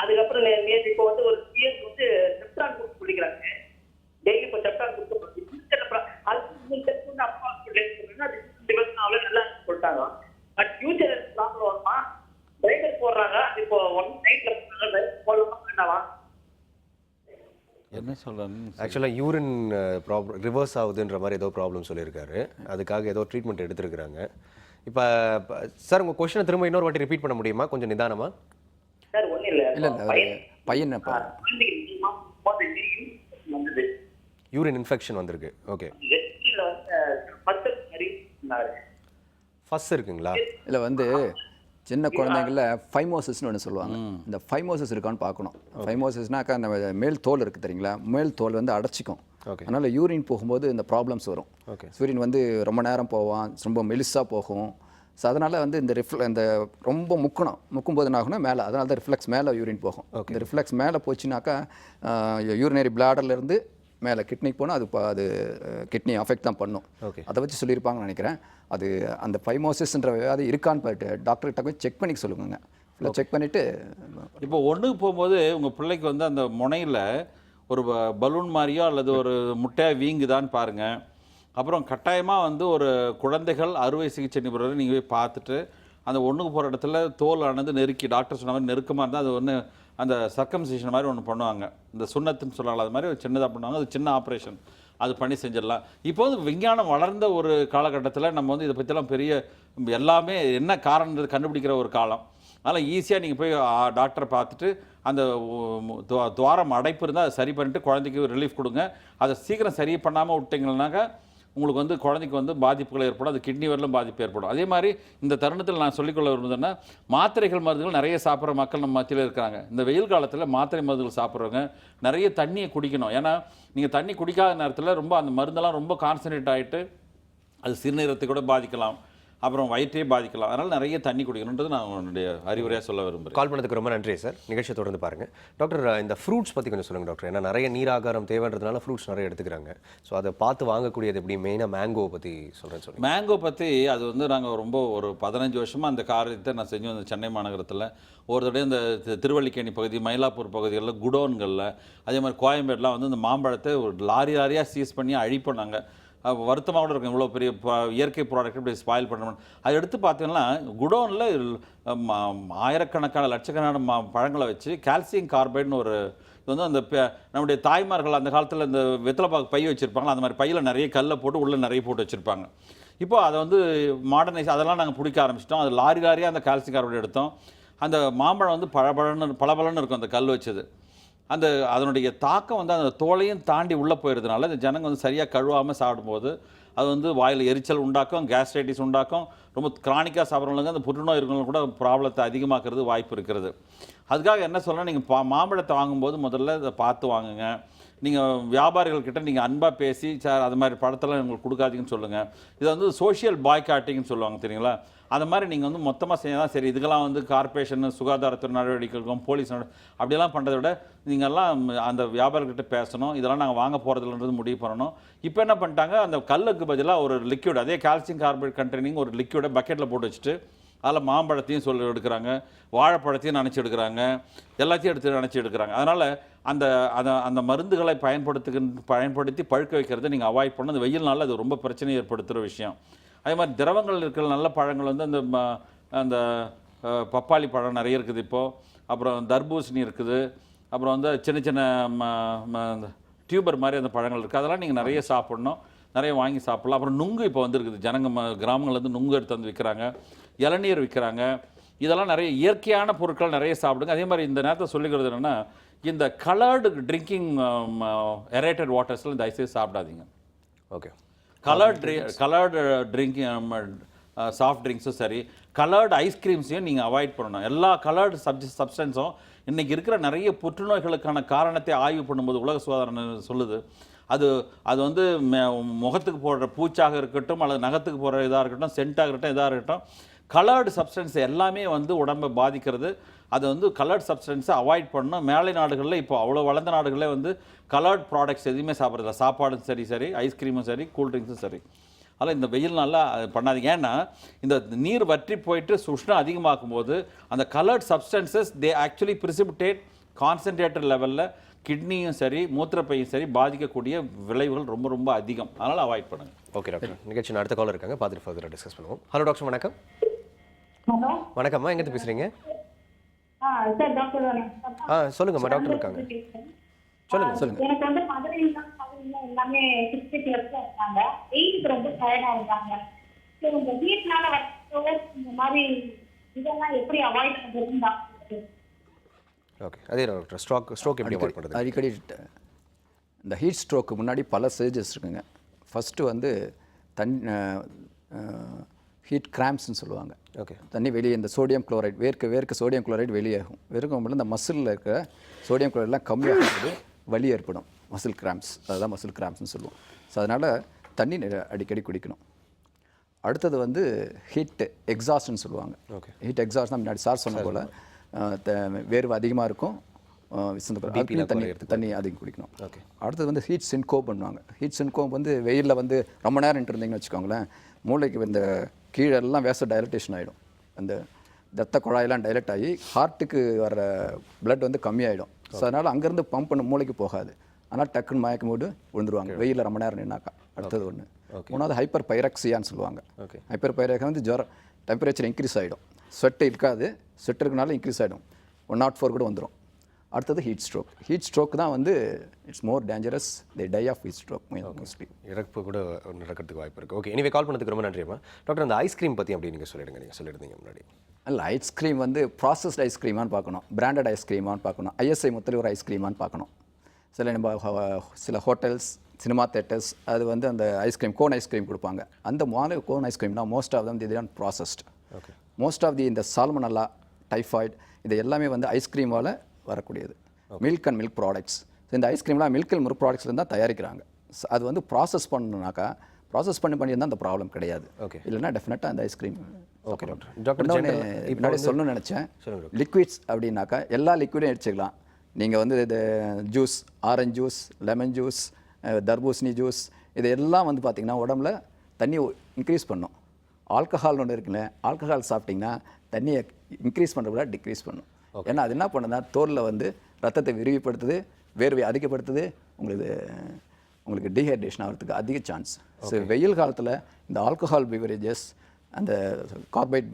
அதுக்கப்புறம் நேற்று இப்போ வந்து ஒரு 3 years வந்து செப்டான் கொடுத்து குடிக்கிறாங்க. டெய்லி இப்போ செப்டான் கொடுத்து அப்பா ரிவர்ஸ் ஆகல நல்லா சொல்லிட்டாங்க. பட் ஃபியூச்சர் ப்ராப்ளம் வருமா? டைவர் போடுறாங்க. இப்போ 1 நைட்ல போடலாமா வேண்டாமா? என்ன சொல்கிறேன், ஆக்சுவலாக யூரின் ப்ராப்ளம் ரிவர்ஸ் ஆகுதுன்ற மாதிரி ஏதோ ப்ராப்ளம் சொல்லியிருக்காரு. அதுக்காக ஏதோ ட்ரீட்மெண்ட் எடுத்துருக்குறாங்க. இப்போ சார் உங்கள் கொஸ்டினை திரும்ப இன்னொரு வாட்டி ரிப்பீட் பண்ண முடியுமா கொஞ்சம் நிதானமாக? சார் ஒன்றும் இல்லை. இல்லை பையன் யூரின் இன்ஃபெக்ஷன் வந்திருக்கு. ஓகே, ஃபர்ஸ்ட் இருக்குங்களா? இல்லை வந்து சின்ன குழந்தைங்கள ஃபைமோசிஸ்னு ஒன்று சொல்லுவாங்க. இந்த ஃபைமோசிஸ் இருக்கான்னு பார்க்கணும். ஃபைமோசிஸ்னாக்கா அந்த மேல் தோல் இருக்குது தெரியுங்களா, மேல் தோல் வந்து அடைச்சிக்கும். அதனால் யூரின் போகும்போது இந்த ப்ராப்ளம்ஸ் வரும். யூரின் வந்து ரொம்ப நேரம் போவான், ரொம்ப மெலிசாக போகும். ஸோ அதனால் வந்து இந்த ரொம்ப முக்கும்போது என்ன ஆகுனா மேலே, அதனால தான் ரிஃப்ளெக்ஸ் மேலே யூரின் போகும். இந்த ரிஃப்ளெக்ஸ் மேலே போச்சுனாக்கா யூரினரி பிளாடர்லேருந்து மேலே கிட்னிக்கு போனால் அது கிட்னி அஃபெக்ட் தான் பண்ணும். அதை வச்சு சொல்லியிருப்பாங்கன்னு நினைக்கிறேன். அது அந்த ஃபைமோசிஸ்ன்ற வியாதி இருக்கான்னு போயிட்டு டாக்டர்கிட்ட போய் செக் பண்ணிக்க சொல்லுங்க. ஃபுல்லாக செக் பண்ணிவிட்டு இப்போ ஒன்றுக்கு போகும்போது உங்கள் பிள்ளைக்கு வந்து அந்த முனையில் ஒரு பலூன் மாதிரியோ அல்லது ஒரு முட்டையாக வீங்குதான்னு பாருங்கள். அப்புறம் கட்டாயமாக வந்து ஒரு குழந்தைகள் அறுவை சிகிச்சை நிபுணரை நீங்கள் போய் பார்த்துட்டு அந்த ஒன்றுக்கு போகிற இடத்துல தோல் ஆனது நெருக்கி டாக்டர் சொன்ன மாதிரி நெருக்கமாக இருந்தால் அது ஒன்று அந்த சர்க்கம்சிஷன் மாதிரி ஒன்று பண்ணுவாங்க. இந்த சுண்ணத்துன்னு சொல்கிறாங்க, அது மாதிரி ஒரு சின்னதாக பண்ணுவாங்க. அது சின்ன ஆப்ரேஷன், அது பண்ணி செஞ்சிடலாம். இப்போ வந்து விஞ்ஞானம் வளர்ந்த ஒரு காலகட்டத்தில் நம்ம வந்து இதை பற்றிலாம் பெரிய எல்லாமே என்ன காரணம் கண்டுபிடிக்கிற ஒரு காலம். அதனால் ஈஸியாக நீங்கள் போய் டாக்டரை பார்த்துட்டு அந்த துவாரம் அடைப்பு இருந்தால் அதை சரி பண்ணிவிட்டு குழந்தைக்கு ரிலீஃப் கொடுங்க. அதை சீக்கிரம் சரி பண்ணாமல் விட்டிங்கன்னாக்கா உங்களுக்கு வந்து குழந்தைக்கு வந்து பாதிப்புகள் ஏற்படும். அது கிட்னி வரலும் பாதிப்பு ஏற்படும். அதே மாதிரி இந்த தருணத்தில் நான் சொல்லிக்கொள்ள விரும்புதுன்னா, மாத்திரைகள் மருந்துகள் நிறைய சாப்பிட்ற மக்கள் நம்ம மத்தியில் இருக்கிறாங்க. இந்த வெயில் காலத்தில் மாத்திரை மருந்துகள் சாப்பிட்றவங்க நிறைய தண்ணியை குடிக்கணும். ஏன்னா நீங்கள் தண்ணி குடிக்காத நேரத்தில் ரொம்ப அந்த மருந்தெல்லாம் ரொம்ப கான்சன்ட்ரேட் ஆகிட்டு அது சிறுநீரத்தை கூட பாதிக்கலாம், அப்புறம் வயிற்றையே பாதிக்கலாம். அதனால் நிறைய தண்ணி குடிக்கணுன்றது நான் என்னுடைய அறிவுரையாக சொல்ல விரும்புகிறேன். கால் பண்ணதுக்கு ரொம்ப நன்றி சார். நிகழ்ச்சியை தொடர்ந்து பாருங்கள். டாக்டர், இந்த ஃப்ரூட்ஸ் பற்றி கொஞ்சம் சொல்லுங்கள் டாக்டர். ஏன்னா நிறைய நீராகாரம் தேவைன்றதுனால ஃப்ரூட்ஸ் நிறைய எடுத்துக்கிறாங்க. ஸோ அதை பார்த்து வாங்கக்கூடியது எப்படி? மெயினாக மேங்கோவை பற்றி சொல்லுங்கள். மேங்கோ பற்றி அது வந்து நாங்கள் ரொம்ப ஒரு 15 வருஷமாக அந்த காரியத்தை நான் செஞ்சு வந்தேன். சென்னை மாநகரத்தில் ஒரு தடவை இந்த திருவல்லிக்கேணி பகுதி, மயிலாப்பூர் பகுதிகளில், குடோன்களில், அதே மாதிரி கோயம்பேடுலாம் வந்து இந்த மாம்பழத்தை ஒரு லாரியாக சீஸ் பண்ணி அழிப்போம். நாங்கள் வருத்தமாக கூட இருக்கும், இவ்வளோ பெரிய இயற்கை ப்ராடக்ட் இப்படி ஸ்பாயில் பண்ணணும். அதை எடுத்து பார்த்தீங்கன்னா குடோனில் ஆயிரக்கணக்கான லட்சக்கணக்கான பழங்களை வச்சு கால்சியம் கார்பைடுன்னு ஒரு இது வந்து அந்த நம்முடைய தாய்மார்கள் அந்த காலத்தில் இந்த வெத்தலைப்பாக்கு பை வச்சுருப்பாங்களா, அந்த மாதிரி பையில் நிறைய கல்லை போட்டு உள்ளே நிறைய போட்டு வச்சுருப்பாங்க. இப்போ அதை வந்து மாடர்னைஸ் அதெல்லாம் நாங்கள் பிடிக்க ஆரம்பிச்சிட்டோம். அது லாரியாக அந்த கால்சியம் கார்பைடு எடுத்தோம். அந்த மாம்பழம் வந்து பளபளன்னு இருக்கும் அந்த கல் வச்சது. அதனுடைய தாக்கம் வந்து அந்த தோலையும் தாண்டி உள்ளே போயிடுறதுனால இந்த ஜனங்க வந்து சரியாக கழுவாமல் சாப்பிடும்போது அது வந்து வாயில் எரிச்சல் உண்டாக்கும், கேஸ்ட்ரைட்டிஸ் உண்டாக்கும். ரொம்ப கிரானிக்காக சாப்பிட்றவங்களுக்கு அந்த புற்றுநோய் இருக்கிறவங்க கூட ப்ராப்ளத்தை அதிகமாக்குறது வாய்ப்பு இருக்கிறது. அதுக்காக என்ன சொல்லணும், நீங்கள் மாம்பழத்தை வாங்கும்போது முதல்ல இதை பார்த்து வாங்குங்க. நீங்கள் வியாபாரிகள்கிட்ட நீங்கள் அன்பாக பேசி சார் அது மாதிரி பழத்தெல்லாம் உங்களுக்கு கொடுக்காதீங்கன்னு சொல்லுங்கள். இதை வந்து சோஷியல் பாய்காட்டிங்னு சொல்லுவாங்க தெரியுங்களா. அந்த மாதிரி நீங்கள் வந்து மொத்தமாக செய்யலாம். சரி, இதுக்கெல்லாம் வந்து கார்பரேஷன், சுகாதாரத்துறை நடவடிக்கைகளுக்கும் போலீஸ் அப்படியெல்லாம் பண்ணுறதை விட நீங்கள்லாம் அந்த வியாபாரிகிட்ட பேசணும். இதெல்லாம் நாங்கள் வாங்க போகிறதுலன்றது முடிவு பண்ணணும். இப்போ என்ன பண்ணிட்டாங்க, அந்த கல்லுக்கு பதிலாக ஒரு லிக்யூட், அதே கால்சியம் கார்பைட் கண்டெய்னிங் ஒரு லிக்யூடை பக்கெட்டில் போட்டு வச்சுட்டு அதில் மாம்பழத்தையும் எடுக்கிறாங்க, வாழைப்பழத்தையும் நினச்சி எடுக்கிறாங்க, எல்லாத்தையும் நினச்சி எடுக்கிறாங்க. அதனால் அந்த மருந்துகளை பயன்படுத்தி பழுக்க வைக்கிறத நீங்கள் அவாய்ட் பண்ண. அந்த வெயில் நாளில் அது ரொம்ப பிரச்சனை ஏற்படுத்துகிற விஷயம். அதே மாதிரி திரவங்கள் இருக்கிற நல்ல பழங்கள் வந்து அந்த பப்பாளி பழம் நிறைய இருக்குது இப்போது, அப்புறம் தர்பூசணி இருக்குது, அப்புறம் வந்து சின்ன சின்ன டியூபர் மாதிரி அந்த பழங்கள் இருக்குது. அதெல்லாம் நீங்கள் நிறைய சாப்பிட்ணும், நிறைய வாங்கி சாப்பிட்லாம். அப்புறம் நுங்கு இப்போ வந்துருக்குது, கிராமங்கள்லேருந்து நுங்கு எடுத்து வந்து விற்கிறாங்க, இளநீர் விற்கிறாங்க. இதெல்லாம் நிறைய இயற்கையான பொருட்கள் நிறைய சாப்பிடுங்க. அதே மாதிரி இந்த நேரத்தை சொல்லிக்கிறது என்னென்னா, இந்த கலர்டு ட்ரிங்கிங் ஏரேட்டட் வாட்டர்ஸ்லாம் தயவுசெய்து சாப்பிடாதீங்க. ஓகே. கலர்டு ட்ரிங்கிங் சாஃப்ட் ட்ரிங்க்ஸும் சரி, கலர்டு ஐஸ்கிரீம்ஸையும் நீங்கள் அவாய்ட் பண்ணணும். எல்லா கலர்டு சப்ஸ்டன்ஸும் இன்றைக்கி இருக்கிற நிறைய புற்றுநோய்களுக்கான காரணத்தை ஆய்வு பண்ணும்போது உலக சுகாதார சொல்லுது. அது வந்து முகத்துக்கு போடுற பூச்சாக இருக்கட்டும், அல்லது நகத்துக்கு போடுற இதாக இருக்கட்டும், சென்ட்டாக இருக்கட்டும், இதாக இருக்கட்டும், கலர்டு சப்ஸ்டன்ஸ் எல்லாமே வந்து உடம்பை பாதிக்கிறது. அது வந்து கலர்ட் சப்ஸ்டன்ஸை அவாய்ட் பண்ணணும். மேலை நாடுகளில் இப்போ அவ்வளோ வளர்ந்த நாடுகளில் வந்து கலர்ட் ப்ராடக்ட்ஸ் எதுவுமே சாப்பிட்றதில்ல. சாப்பாடும் சரி, ஐஸ்கிரீமும் சரி, கூல்ட்ரிங்க்ஸும் சரி. அதனால் இந்த வெயில் நல்லா பண்ணாதீங்க. ஏன்னா இந்த நீர் வற்றி போயிட்டு உஷ்ணம் அதிகமாக்கும் போது அந்த coloured substances they actually precipitate concentrated லெவலில் கிட்னியும் சரி, மூத்திரப்பையும் சரி பாதிக்கக்கூடிய விளைவுகள் ரொம்ப ரொம்ப அதிகம். அதனால் அவாய்ட் பண்ணுங்க. ஓகே டாக்டர், நிகழ்ச்சி அடுத்த காலர் இருக்காங்க, பார்த்துட்டு ஃபர்தராக டிஸ்கஸ் பண்ணுவோம். ஹலோ டாக்டர், வணக்கம். ஹலோ வணக்கம்மா, எங்கேருந்து பேசுகிறீங்க? சார் டாக்டர் சொல்லுங்கம்மா, டாக்டர் இருக்காங்க, சொல்லுங்க. எனக்கு வந்து 15 எல்லாமே 60 இயர்ஸ்ல இருக்காங்க. வெயிலுக்கு ரொம்ப டயர்டா இருக்காங்க. இந்த வீட்னால இந்த மாதிரி இதெல்லாம் எப்படி அவாய்ட் பண்றதுன்னு டாக்டர். ஓகே, அதே டாக்டர், ஸ்ட்ரோக் எப்படி அவாய்ட் பண்ணுறது? அடிக்கடி இந்த ஹீட் ஸ்ட்ரோக்கு முன்னாடி பல ஸ்டேஜஸ் இருக்குங்க. ஃபஸ்ட்டு வந்து ஹீட் கிராம்ப்ஸ்ன்னு சொல்லுவாங்க. ஓகே. தண்ணி வெளியே இந்த சோடியம் குளோரைட் வேர்க்க சோடியம் குளோரைட் வெளியாகும். வெறுக்கும் இந்த மசிலில் இருக்கிற சோடியம் குளோரைட்லாம் கம்மியாகும்போது வலி ஏற்படும், மசில் கிராம்ப்ஸ். அதுதான் மசில் கிராம்ப்ஸ்னு சொல்லுவோம். ஸோ அதனால் தண்ணி அடிக்கடி குடிக்கணும். அடுத்தது வந்து ஹீட் எக்ஸாஸ்ட்னு சொல்லுவாங்க. ஓகே. ஹீட் எக்ஸாஸ்ட் தான் முன்னாடி சார் சொன்ன போல் வேர்வை அதிகமாக இருக்கும், தண்ணி அதிகம் குடிக்கணும். ஓகே. அடுத்தது வந்து ஹீட் சின்கோப் பண்ணுவாங்க. ஹீட் சின்கோப் வந்து வெயிலில் வந்து ரொம்ப நேரம் இருந்தீங்கன்னு வச்சுக்கோங்களேன், மூளைக்கு இந்த கீழெல்லாம் வேஸ்ட் டைலட்டேஷன் ஆகிடும். அந்த ரத்த குழாயெல்லாம் டைலட் ஆகி ஹார்ட்டுக்கு வர பிளட் வந்து கம்மியாயிடும். ஸோ அதனால் அங்கேருந்து பம்ப் பண்ண மூளைக்கு போகாது. ஆனால் டக்குன்னு மயக்கம் போட்டு விழுந்துருவாங்க வெயிலில் ரொம்ப நேரம் நின்னாக்கா. அடுத்தது ஒன்று. மூணாவது ஹைப்பர் பைரக்சியான்னு சொல்லுவாங்க. ஹைப்பர் பைரக்சியா வந்து ஜுரம், டெம்பரேச்சர் இன்க்ரீஸ் ஆகிடும், ஸ்வெட் இருக்காது, ஸ்வெட் இருக்கனால இன்க்ரீஸ் ஆகிடும், 104 கூட வந்துடும். அடுத்தது ஹீட் ஸ்ட்ரோக். ஹீட் ஸ்ட்ரோக் தான் வந்து it's more dangerous, the die of heat stroke mostly. இறப்பு கூட நடக்கிறதுக்கு வாய்ப்பு இருக்குது. ஓகே, எனவே கால் பண்ணதுக்கு ரொம்ப நன்றிம்மா. டாக்டர், அந்த ஐஸ்கிரீம் பற்றி அப்படி நீங்கள் சொல்லியிருந்தீங்க முன்னாடி. இல்லை, ஐஸ்கிரீம் வந்து ப்ராசஸ்ட் ஐஸ்கிரீமான்னு பார்க்கணும், பிராண்டட் ஐஸ்கிரீமான்னு பார்க்கணும், ஐஎஸ்ஐ முத்தலி ஒரு ஐஸ்கிரீமான்னு பார்க்கணும். சில ஹோட்டல்ஸ், சினிமா தேட்டர்ஸ் அது வந்து அந்த ஐஸ்கிரீம் கோன் ஐஸ்கிரீம் கொடுப்பாங்க. அந்த மாதிரி கோன் ஐஸ்கிரீம்னா மோஸ்ட் ஆஃப் தம் இதுதான் ப்ராசஸ்ட். ஓகே. மோஸ்ட் ஆஃப் இந்த சால்மனல்லா, டைஃபாய்டு இது எல்லாமே வந்து ஐஸ்கிரீமால் வரக்கூடியது. Milk and milk products. இந்த ஐஸ்கிரீம்லாம் மில்க் அண்ட் மில்க் ப்ராடக்ட்ஸ்லேருந்து தான் தயாரிக்கிறாங்க. அது வந்து ப்ராசஸ் பண்ணணுனாக்கா ப்ராசஸ் பண்ணியிருந்தால் அந்த ப்ராப்ளம் கிடையாது. ஓகே. இல்லைன்னா டெஃபினட்டாக அந்த ஐஸ்கிரீம். Okay doctor. டாக்டர், முன்னாடி சொல்லணும்னு நினச்சேன், லிக்விட்ஸ் அப்படின்னாக்கா எல்லா லிக்விடும் எடுத்துக்கலாம். நீங்கள் வந்து இது juice, orange juice, lemon juice, தர்பூசணி ஜூஸ், இது எல்லாம் வந்து பார்த்திங்கன்னா உடம்புல தண்ணி இன்க்ரீஸ் பண்ணும். ஆல்கஹால் ஒன்று இருக்குல்ல, ஆல்கஹால் சாப்பிட்டிங்கன்னா தண்ணியை இன்க்ரீஸ் பண்ணுறத டிக்ரீஸ் பண்ணும். ஏன்னா அது என்ன பண்ணுதுன்னா தோலில் வந்து ரத்தத்தை விரிவுபடுத்துது, வேர்வை அதிகப்படுத்துது, உங்களுக்கு டீஹைட்ரேஷன் ஆகிறதுக்கு அதிக சான்ஸ். ஸோ வெயில் காலத்தில் இந்த ஆல்கஹால் பிவரேஜஸ், அந்த கார்பைட்,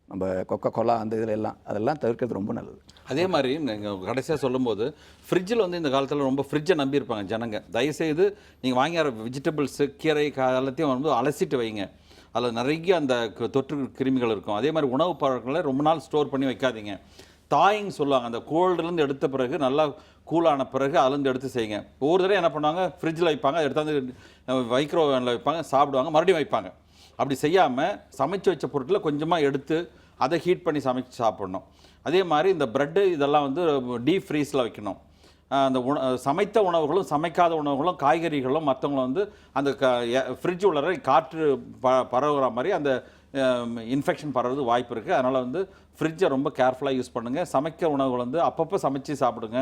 நம்ம கொக்கோ கோலா அந்த இதில் எல்லாம் அதெல்லாம் தவிர்க்கிறது ரொம்ப நல்லது. அதே மாதிரி நீங்கள் கடைசியாக சொல்லும்போது ஃப்ரிட்ஜில் வந்து இந்த காலத்தில் ரொம்ப ஃப்ரிட்ஜை நம்பியிருப்பாங்க ஜனங்க. தயவுசெய்து நீங்கள் வாங்கி வர வெஜிடபிள்ஸு, கீரை எல்லாத்தையும் வந்து அலசிட்டு வைங்க. அதில் நிறைய அந்த தொற்று கிருமிகள் இருக்கும். அதே மாதிரி உணவு பழக்கங்களை ரொம்ப நாள் ஸ்டோர் பண்ணி வைக்காதீங்க. தாயிங் சொல்லுவாங்க, அந்த கோல்டுலேருந்து எடுத்த பிறகு நல்லா கூலான பிறகு அதுலேருந்து எடுத்து செய்யுங்க. ஒவ்வொரு தடவை என்ன பண்ணுவாங்க, ஃப்ரிட்ஜில் வைப்பாங்க, எடுத்தாந்து மைக்ரோவேனில் வைப்பாங்க, சாப்பிடுவாங்க, மறுபடியும் வைப்பாங்க. அப்படி செய்யாமல் சமைச்சு வச்ச பொருட்களை கொஞ்சமாக எடுத்து அதை ஹீட் பண்ணி சமைச்சு சாப்பிட்ணும். அதே மாதிரி இந்த ப்ரெட்டு இதெல்லாம் வந்து டீப் ஃப்ரீஸில் வைக்கணும். அந்த சமைத்த உணவுகளும் சமைக்காத உணவுகளும் காய்கறிகளும் மற்றவங்களும் வந்து அந்த ஃப்ரிட்ஜ் உள்ளற காற்று பரவுகிற மாதிரி அந்த இன்ஃபெக்ஷன் பரவுறது வாய்ப்பு இருக்குது. அதனால் வந்து ஃப்ரிட்ஜை ரொம்ப கேர்ஃபுல்லாக யூஸ் பண்ணுங்கள். சமைக்க உணவுகள் வந்து அப்பப்போ சமைச்சு சாப்பிடுங்க.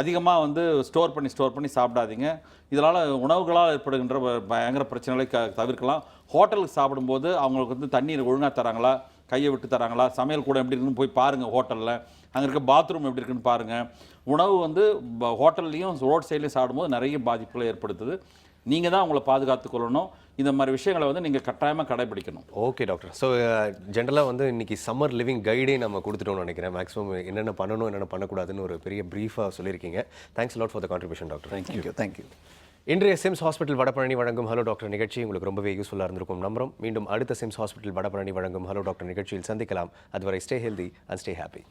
அதிகமாக வந்து ஸ்டோர் பண்ணி சாப்பிடாதீங்க. இதனால் உணவுகளால் ஏற்படுகின்ற பயங்கர பிரச்சனைகளை தவிர்க்கலாம். ஹோட்டலுக்கு சாப்பிடும்போது அவங்களுக்கு வந்து தண்ணீர் ஒழுங்காக தராங்களா, கையை விட்டு தராங்களா, சமையல் கூட எப்படி இருக்குன்னு போய் பாருங்கள் ஹோட்டலில், அங்கே இருக்க பாத்ரூம் எப்படி இருக்குன்னு பாருங்கள். உணவு வந்து ஹோட்டல்லையும் ரோட் சைட்லையும் சாப்பிடும்போது நிறைய பாதிப்புகளை ஏற்படுத்துது. நீங்கள் தான் உங்களை பாதுகாத்துக் கொள்ளணும். இந்த மாதிரி விஷயங்களை வந்து நீங்கள் கட்டாயமாக கடைபிடிக்கணும். Okay doctor. ஸோ ஜென்ரலாக வந்து இன்னைக்கு சம்மர் லிவிங் கைடே நம்ம கொடுத்துட்டோம்னு நினைக்கிறேன். மேக்ஸிமம் என்னென்ன பண்ணணும் என்னென்ன பண்ணக்கூடாதுன்னு ஒரு பெரிய ப்ரீஃபாக சொல்லியிருக்கீங்க. Thanks lot for the contribution doctor. Thank you. இன்றைய சிம்ஸ் ஹாஸ்பிட்டல் வடபழனி வழங்கும் ஹலோ டாக்டர் நிகழ்ச்சி உங்களுக்கு ரொம்பவே யூஸ்ஃபுல்லாக இருந்திருக்கும் நம்புறோம். மீண்டும் அடுத்த சிம்ஸ் ஹாஸ்பிட்டல் வடபழனி வழங்கும் ஹலோ டாக்டர் நிகழ்ச்சியில் சந்திக்கலாம். அதுவரை stay healthy and stay happy.